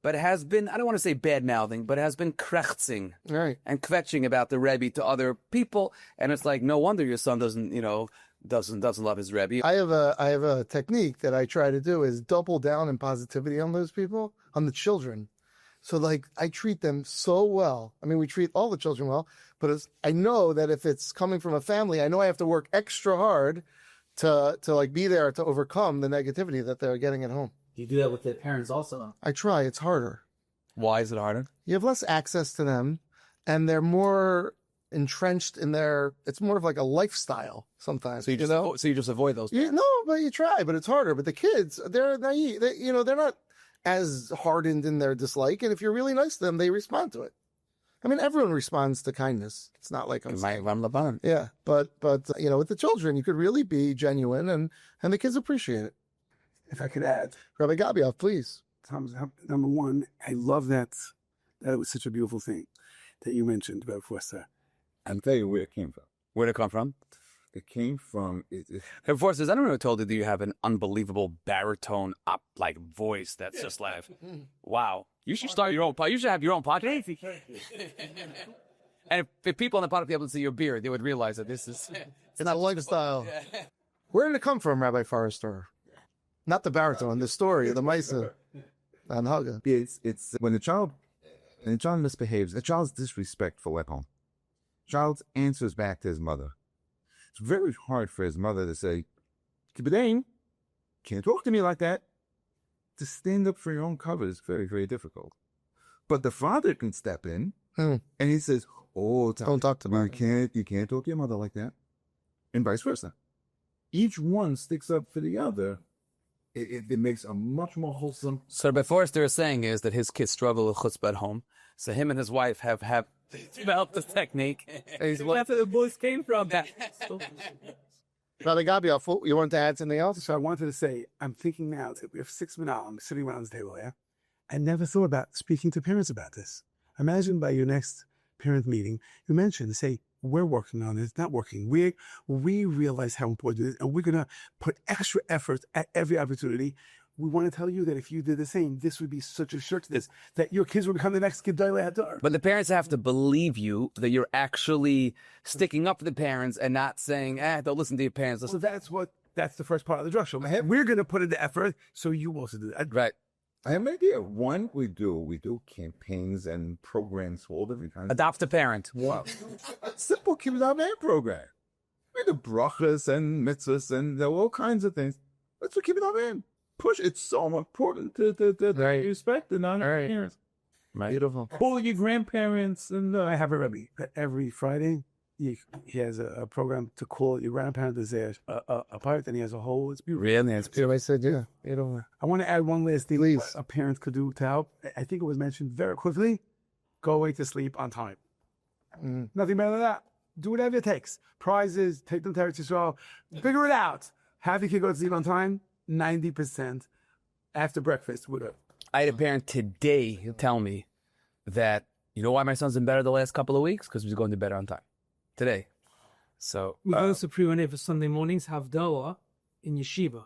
but has been, I don't want to say bad-mouthing, but has been krechzing right. and kvetching about the Rebbe to other people. And it's like, no wonder your son doesn't love his Rebbe. I have a technique that I try to do is double down in positivity on those people, on the children. So like, I treat them so well. I mean, we treat all the children well, but I know that if it's coming from a family, I know I have to work extra hard to like be there to overcome the negativity that they're getting at home. You do that with the parents also. I try. It's harder. Why is it harder? You have less access to them, and they're more entrenched in it's more of like a lifestyle sometimes. So you just avoid those. No, but you try, but it's harder. But the kids, they're naive. They're not as hardened in their dislike. And if you're really nice to them, they respond to it. I mean, everyone responds to kindness. It's not like yeah, but with the children, you could really be genuine, and the kids appreciate it. If I could add, Rabbi Gabiov, please. Number one, I love that it was such a beautiful thing that you mentioned about Forster. I'll tell you where it came from. Where'd it come from? It came from... And Forster, I don't know who told you that you have an unbelievable baritone voice that's just like, wow. You should start your own podcast. You should have your own podcast. And if people on the podcast be able to see your beard, they would realize that it's not a lifestyle. Where did it come from, Rabbi Forrester? Not the baritone, the story, the Maisa and Haga. It's when a child misbehaves, a child's disrespectful at home. Child answers back to his mother. It's very hard for his mother to say, Kibbutz, can't talk to me like that. To stand up for your own cover is very, very difficult. But the father can step in and he says, don't talk to me. You can't talk to your mother like that. And vice versa. Each one sticks up for the other. It makes a much more wholesome. So what Forster is saying is that his kids struggle with chutzpah at home. So him and his wife have developed this technique. That's where the boys came from. Rabbi Gabiov, you want to add something else? So I wanted to say, I'm thinking now that we have 6 Menalim sitting around the table, yeah? I never thought about speaking to parents about this. Imagine by your next parent meeting, you mention, say, we're working on it, it's not working. We realize how important it is, and we're going to put extra effort at every opportunity. we want to tell you that if you did the same, this would be such a shirt to this, that your kids will become the next Gedolei Hador. But the parents have to believe you that you're actually sticking up for the parents and not saying, don't listen to your parents. So that's the first part of the drug show. We're going to put in the effort, so you also do that. Right. I have an idea. One, we do campaigns and programs for all different kinds. Adopt a parent. Wow. Simple Kibbutz Man program. We do brachas and mitzvahs and all kinds of things. Let's keep it on man. Push. It's so important to respect the non-parents. Right. Beautiful. Call your grandparents. And I have a Rebbe. Every Friday, he has a program to call your grandparents as they're apart, and he has a whole. It's beautiful. Really? It's I said, yeah. Beautiful. I want to add one last thing. Please. What a parent could do to help. I think it was mentioned very quickly. Go away to sleep on time. Nothing better than that. Do whatever it takes. Prizes, take them to Eretz Yisrael. Figure it out. Have your kid go to sleep on time. 90% after breakfast. I had a parent today tell me that, you know why my son's been better the last couple of weeks? Because he's going to bed on time. Today. So We also pre-order for Sunday mornings Havdalah in yeshiva.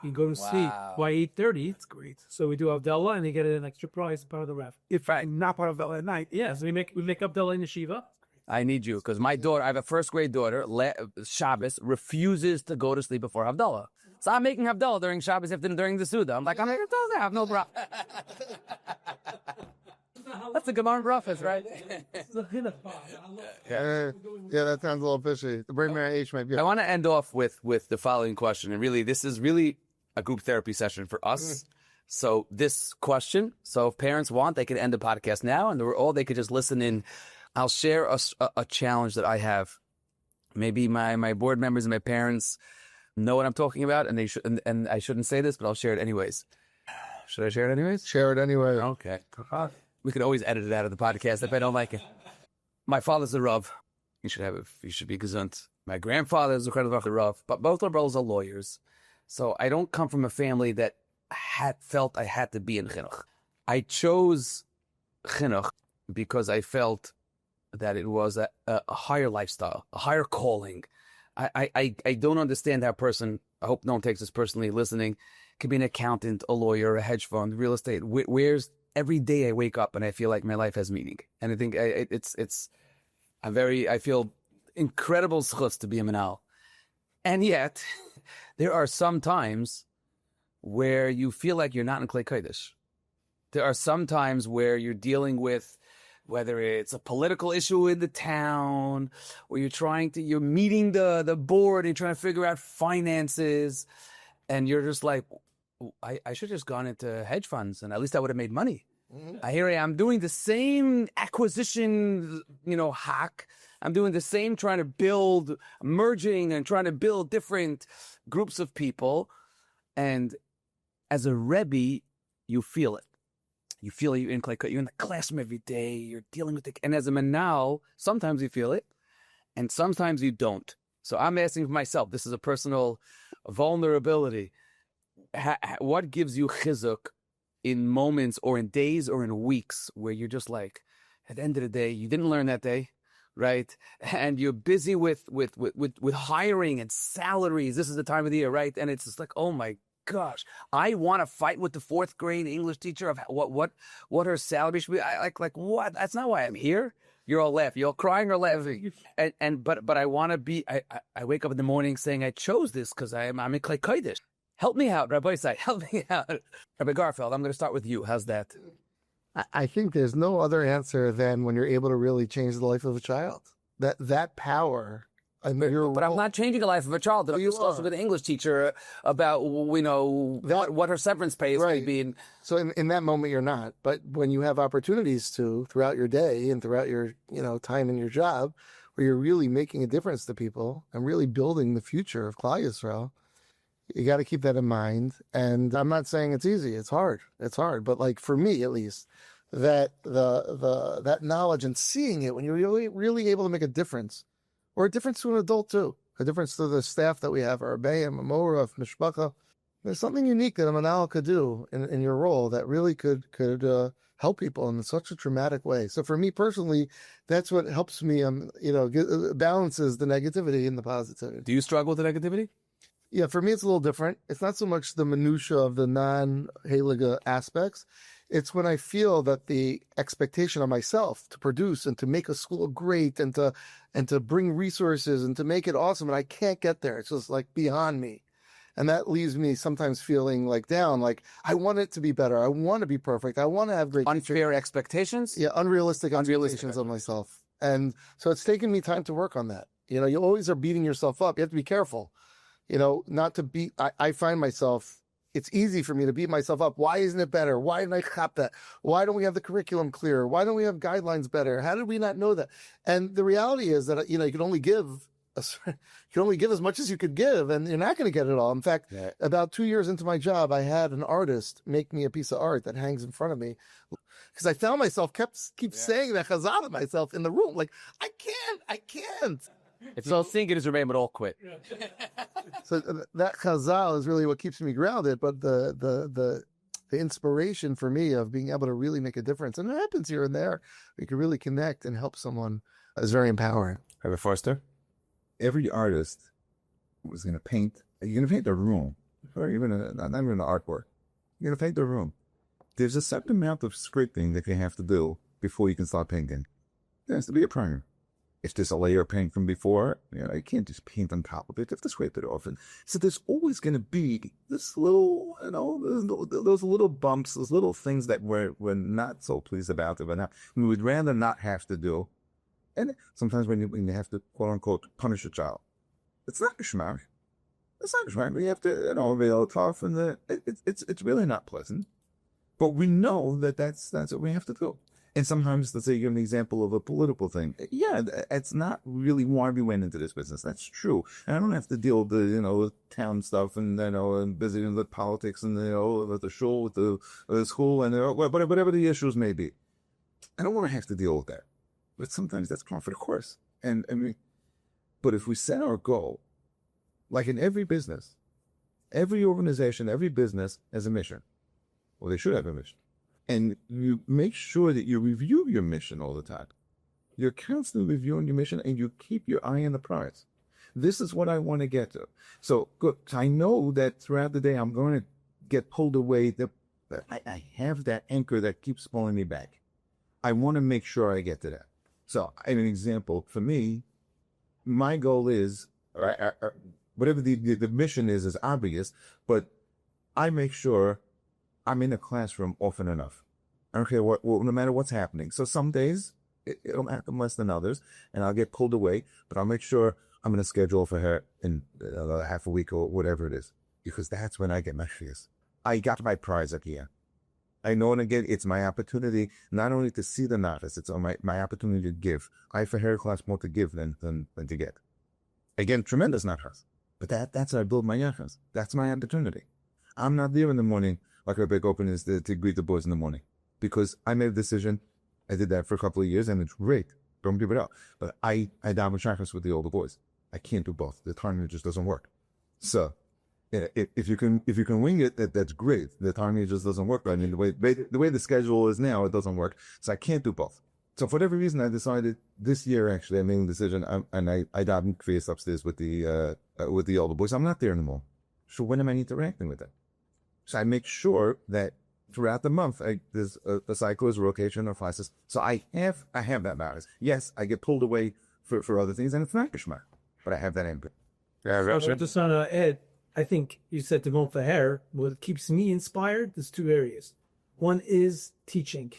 You go to sleep by 8:30. It's great. So we do Havdalah, and they get an extra prize part of the raffle. If not part of Havdalah at night. Yeah, so we make Havdalah in yeshiva. I need you because my daughter, I have a first grade daughter, Shabbos, refuses to go to sleep before Havdalah. So I'm making Havdalah during Shabbos afternoon during the Suda. I'm like, I'm making Havdalah. I have no problem. That's a Gemara Brachas, right? Yeah, that sounds a little fishy. The brain Mary H might be. I want to end off with the following question. And really, this is really a group therapy session for us. So this question, so if parents want, they could end the podcast now, or they could just listen in. I'll share a challenge that I have. Maybe my board members and my parents know what I'm talking about, and they should, and I shouldn't say this, but I'll share it anyways. Should I share it anyways? Share it anyway. Okay. We could always edit it out of the podcast if I don't like it. My father's a Rav. You should be gesund. My grandfather is a Rav, but both our brothers are lawyers. So I don't come from a family that felt I had to be in chinuch. I chose chinuch because I felt that it was a higher lifestyle, a higher calling. I don't understand how a person, I hope no one takes this personally listening, could be an accountant, a lawyer, a hedge fund, real estate. Where's every day I wake up and I feel like my life has meaning. And I think I feel incredible schutz to be a manal. And yet, there are some times where you feel like you're not in Klei Kodesh. There are some times where you're dealing with, whether it's a political issue in the town, or you're meeting the board and you're trying to figure out finances, and you're just like, I should have just gone into hedge funds, and at least I would have made money. Here I am doing the same acquisition, hack. I'm doing the same, trying to build, merging and trying to build different groups of people. And as a Rebbe, you feel it. You feel you're in the classroom every day. You're dealing with and as a Manal, sometimes you feel it, and sometimes you don't. So I'm asking for myself. This is a personal vulnerability. What gives you chizuk in moments or in days or in weeks where you're just like, at the end of the day, you didn't learn that day, right? And you're busy with hiring and salaries. This is the time of the year, right? And it's just like, oh my gosh, I want to fight with the fourth grade English teacher of what her salary should be. Like what? That's not why I'm here. You're all laughing. You're all crying or laughing. But I want to be. I wake up in the morning saying I chose this because I'm in Klei Kodesh. Help me out, Rabbi Isai. Help me out, Rabbi Garfield. I'm going to start with you. How's that? I think there's no other answer than when you're able to really change the life of a child. That power. But I'm not changing the life of a child. I'm discussing with an English teacher about what her severance pay is going to be. So in that moment you're not. But when you have opportunities to throughout your day and throughout your time in your job, where you're really making a difference to people and really building the future of Klal Yisrael, you got to keep that in mind. And I'm not saying it's easy. It's hard. But like for me at least, that that knowledge and seeing it when you're really able to make a difference. Or a difference to an adult, too. A difference to the staff that we have, our Rebbeim, Amora, Mishpacha. There's something unique that a Manal could do in your role that really could help people in such a dramatic way. So for me personally, that's what helps me, balances the negativity and the positivity. Do you struggle with the negativity? Yeah, for me, it's a little different. It's not so much the minutia of the non-Heilige aspects. It's when I feel that the expectation on myself to produce and to make a school great and to bring resources and to make it awesome, and I can't get there. It's just like beyond me. And that leaves me sometimes feeling like down, like I want it to be better. I want to be perfect. I want to have great Unfair expectations? Yeah, unrealistic expectations of myself. And so it's taken me time to work on that. You know, you always are beating yourself up. You have to be careful, you know, not to beat. I find myself, it's easy for me to beat myself up. Why isn't it better? Why didn't I cop that? Why don't we have the curriculum clear? Why don't we have guidelines better? How did we not know that? And the reality is that, you know, you can only give as much as you could give, and you're not going to get it all. In fact, about 2 years into my job, I had an artist make me a piece of art that hangs in front of me, because I found myself keep saying that chazal to myself in the room, like I can't. If you don't think it is remain, but all quit. So that chazal is really what keeps me grounded. But the inspiration for me of being able to really make a difference, and it happens here and there, we can really connect and help someone, is very empowering. Rabbi Forster, every artist was going to paint. You're going to paint the room, or even not even the artwork. You're going to paint the room. There's a certain amount of scripting that you have to do before you can start painting. There has to be a primer. If there's a layer of paint from before, you know, you can't just paint on top of it. You have to scrape it off. And so there's always going to be this little, you know, those little bumps, those little things that we're not so pleased about, that we would rather not have to do. And sometimes when you have to, quote unquote, punish a child, it's not geschmack. It's not geschmack. You have to, you know, be all tough, and it's really not pleasant. But we know that that's what we have to do. And sometimes, let's say you give an example of a political thing. Yeah, it's not really why we went into this business. That's true. And I don't have to deal with the, you know, town stuff and, you know, and busy with politics and, you know, with the shul, with the school, and whatever the issues may be. I don't want to have to deal with that. But sometimes that's par for the course. And I mean, but if we set our goal, like in every business, every organization, every business has a mission. Well, they should have a mission. And you make sure that you review your mission all the time. You're constantly reviewing your mission, and you keep your eye on the prize. This is what I want to get to. So good. I know that throughout the day I'm going to get pulled away. I have that anchor that keeps pulling me back. I want to make sure I get to that. So, an example for me, my goal is, whatever the mission is obvious, but I make sure I'm in a classroom often enough. I don't care no matter what's happening. So some days it'll happen less than others, and I'll get pulled away, but I'll make sure I'm going to schedule for her in half a week or whatever it is, because that's when I get my fears. I got my prize at the end. I know, and again, it's my opportunity not only to see the nachas, it's my opportunity to give. I have a hair class more to give than to get. Again, tremendous nachas, but that's how I build my yachas. That's my opportunity. I'm not there in the morning like our big open is to greet the boys in the morning, because I made a decision. I did that for a couple of years, and it's great. Don't give it up. But I daven shachas with the older boys. I can't do both. The timing just doesn't work. So, if you can wing it, that's great. The timing just doesn't work. I mean, the way the schedule is now, it doesn't work. So I can't do both. So for whatever reason, I decided this year, actually, I made a decision, and I daven kriyas upstairs with the older boys. I'm not there anymore. So when am I interacting with them? So I make sure that throughout the month, there's a cycle's rotation of classes. So I have that balance. Yes, I get pulled away for other things, and it's not geschmack, but I have that input. Just on Ed, I think you said to go for hair. What keeps me inspired, there's two areas. One is teaching.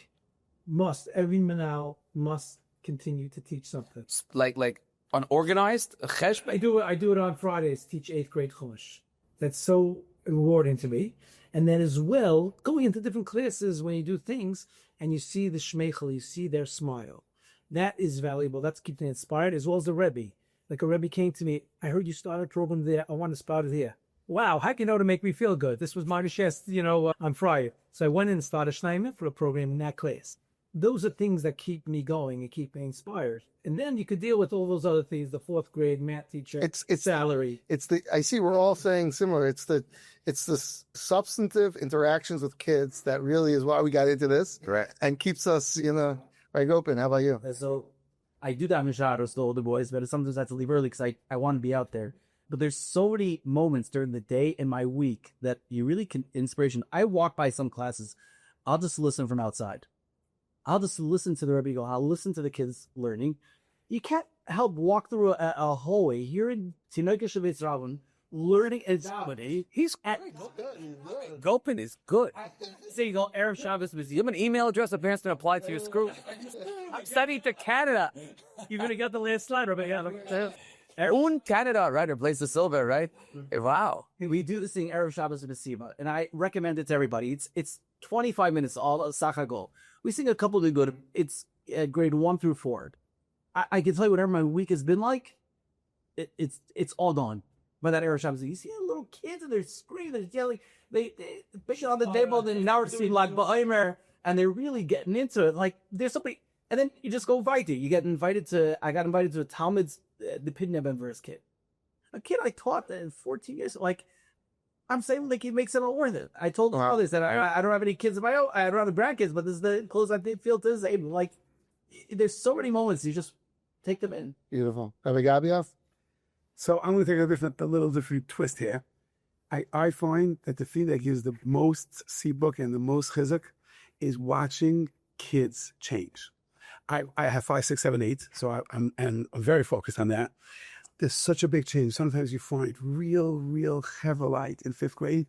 Every manal must continue to teach something. Like unorganized? I do it on Fridays, teach 8th grade Chumash. That's so rewarding to me. And then as well, going into different classes when you do things and you see the shmeichel, you see their smile. That is valuable. That's keeping inspired, as well as the Rebbe. Like a Rebbe came to me, I heard you started a program there. I want to start it here. Wow, how can you know to make me feel good? This was my request, on Friday. So I went in and started Schneider for a program in that class. Those are things that keep me going and keep me inspired. And then you could deal with all those other things, the 4th grade math teacher, it's salary. I see we're all saying similar. It's the substantive interactions with kids that really is why we got into this. Right. And keeps us, right open. How about you? So I do that with the older boys, but sometimes I have to leave early because I want to be out there. But there's so many moments during the day in my week that you really can inspiration. I walk by some classes, I'll just listen from outside. I'll just listen to the Rebbe go. I'll listen to the kids learning. You can't help walk through a hallway here in Tinoke Shavitz Ravon, learning and somebody. He's Gopin is good. So you go Erev Shabbos with You have an email address the parents can apply to your school. I'm studying to Canada. You're gonna get the last slide, Rebbe. Yeah. Un Canada, right? Or Place the Silver, right? Wow. We do this thing Erev Shabbos and Mesivta, and I recommend it to everybody. It's 25 minutes, all Sachagol. We sing a couple of good. It's grade 1 through 4. I can tell you whatever my week has been like. It's all gone by that Erev Shabbos. You see little kids and they're screaming, they're yelling, they pushing on the table. Then now we're seeing like Ba'omer, and they're really getting into it. Like there's somebody, and then you just go invite you. You get invited to. I got invited to a Talmud's the Pidnei Ben verse kid. A kid I taught in 14 years. Like, I'm saying, like, it makes it all worth it. I told his father, that I don't have any kids of my own. I don't have grandkids, but this is the close I feel to this age. Like, there's so many moments you just take them in. Beautiful. Rabbi Gabiov? So I'm going to take a little different twist here. I find that the thing that gives the most sibuk and the most chizuk is watching kids change. I have 5, 6, 7, 8, so I'm very focused on that. There's such a big change. Sometimes you find real Hevelite in 5th grade.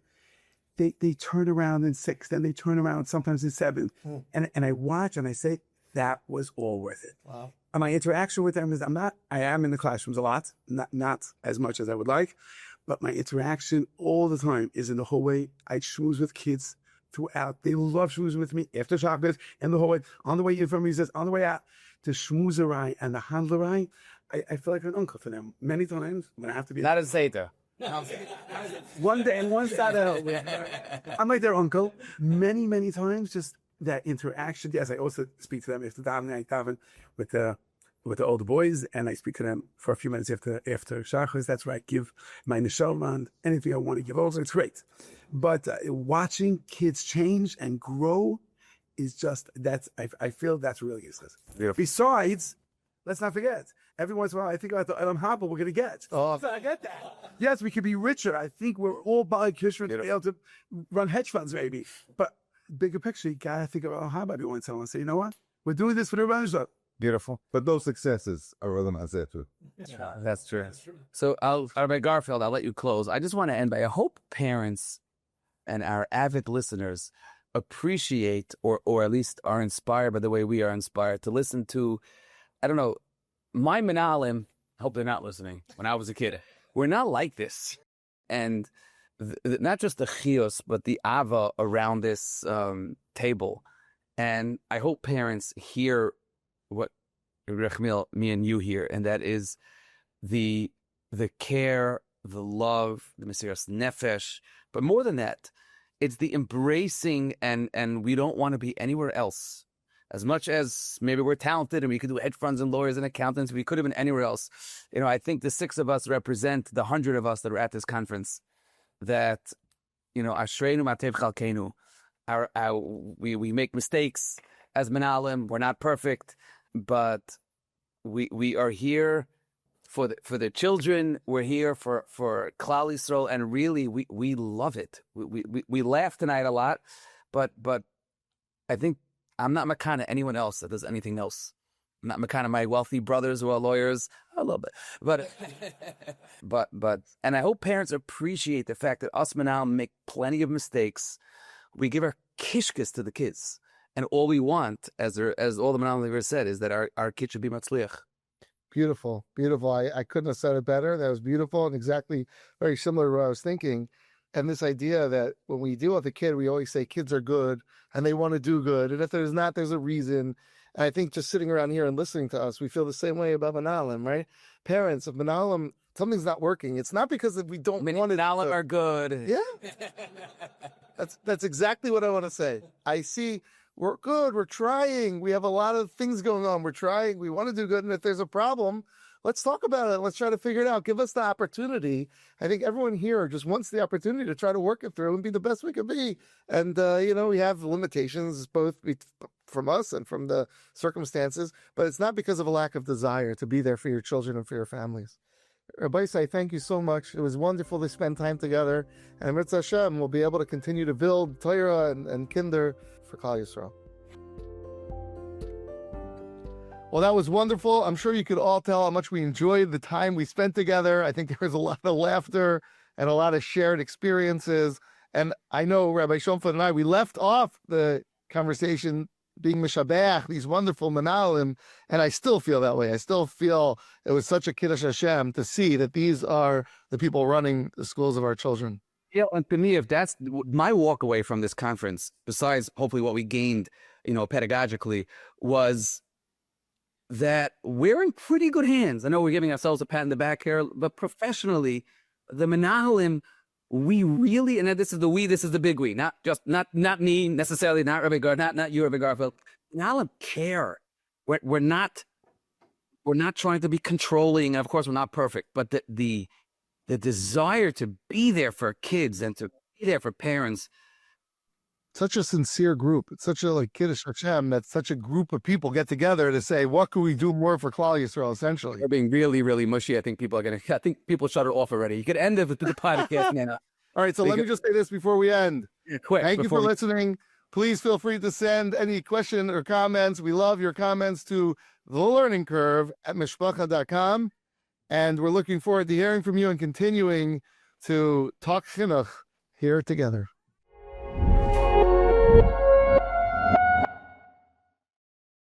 They turn around in 6th, then they turn around sometimes in 7th. And I watch and I say, that was all worth it. Wow. And my interaction with them is I am in the classrooms a lot, not as much as I would like, but my interaction all the time is in the hallway. I schmooze with kids throughout. They love schmoozing with me after Shabbos and the hallway, on the way in from recess, on the way out. The schmoozerai and the handlerai, I feel like an uncle for them. Many times when I have to be... Not a Zeta. One day and one Saturday, I'm like their uncle. Many times, just that interaction. Yes, I also speak to them after davening. I daven with the older boys, and I speak to them for a few minutes after Shabbos. That's where I give my neshama and anything I want to give also. It's great. But watching kids change and grow is just, I feel that's really useless. Besides, let's not forget, every once in a while I think about the LMFT we're going to get. Oh, I get that. Yes, we could be richer. I think we're all Bali Kishmer to be able to run hedge funds maybe. But bigger picture, you got to think about LMFT every once in a while and say, you know what? We're doing this for the Rebbe. Beautiful. But those successes are LMFT too. That's true. So Rabbi Garfield, I'll let you close. I just want to end by, I hope parents and our avid listeners appreciate or at least are inspired by the way we are inspired to listen to, I don't know, my Menalim, I hope they're not listening, when I was a kid, we're not like this. And not just the chios, but the ava around this table. And I hope parents hear what Rechmil, me and you hear, and that is the care, the love, the mesiras nefesh. But more than that, it's the embracing, and we don't want to be anywhere else. As much as maybe we're talented and we could do hedge funds and lawyers and accountants, we could have been anywhere else. You know, I think the 6 of us represent the 100 of us that are at this conference. That, you know, Ashreinu Matev Chalkeinu, we make mistakes as Menalim. We're not perfect, but we are here for the children. We're here for Klal Yisrael, and really we love it. We laugh tonight a lot, but I think I'm not Makana anyone else that does anything else. I'm not Makana my wealthy brothers who are lawyers. A little bit, but and I hope parents appreciate the fact that us Menalim make plenty of mistakes. We give our kishkas to the kids, and all we want, as all the Menalim ever said, is that our kids should be matzliach. beautiful. I couldn't have said it better. That was beautiful and exactly very similar to what I was thinking. And this idea that when we deal with a kid, we always say kids are good and they want to do good. And if there's not, there's a reason. And I think just sitting around here and listening to us, we feel the same way about Menalim, right? Parents of Menalim, something's not working. It's not because we don't want it. Menalim are good. Yeah. That's exactly what I want to say. I see we're good. We're trying. We have a lot of things going on. We're trying. We want to do good. And if there's a problem, let's talk about it. Let's try to figure it out. Give us the opportunity. I think everyone here just wants the opportunity to try to work it through and be the best we can be. And, we have limitations both from us and from the circumstances, but it's not because of a lack of desire to be there for your children and for your families. Rabbi Isai, thank you so much. It was wonderful to spend time together. And Mitzvah Hashem, we'll be able to continue to build Torah and Kinder for Klal Yisrael. Well, that was wonderful. I'm sure you could all tell how much we enjoyed the time we spent together. I think there was a lot of laughter and a lot of shared experiences. And I know Rabbi Schonfeld and I, we left off the conversation being Mishabach, these wonderful Manalim, and I still feel that way. I still feel it was such a Kiddush Hashem to see that these are the people running the schools of our children. Yeah, and to me, if that's my walk away from this conference, besides hopefully what we gained, pedagogically, was that we're in pretty good hands. I know we're giving ourselves a pat in the back here, but professionally, the Menahalim, we really, and this is the big we, not me necessarily, not Rabbi Gar, not you, Rabbi Garfield. Menahalim care. We're not trying to be controlling, and of course we're not perfect, but the desire to be there for kids and to be there for parents. Such a sincere group. It's such a Kiddush Hashem that such a group of people get together to say, what can we do more for Klal Yisrael, essentially. We're being really, really mushy. I think people shut it off already. You could end it with the podcast now. All right, so let me just say this before we end. Quick, Thank you for listening. Please feel free to send any question or comments. We love your comments to thelearningcurve@mishpacha.com. And we're looking forward to hearing from you and continuing to talk chinuch here together.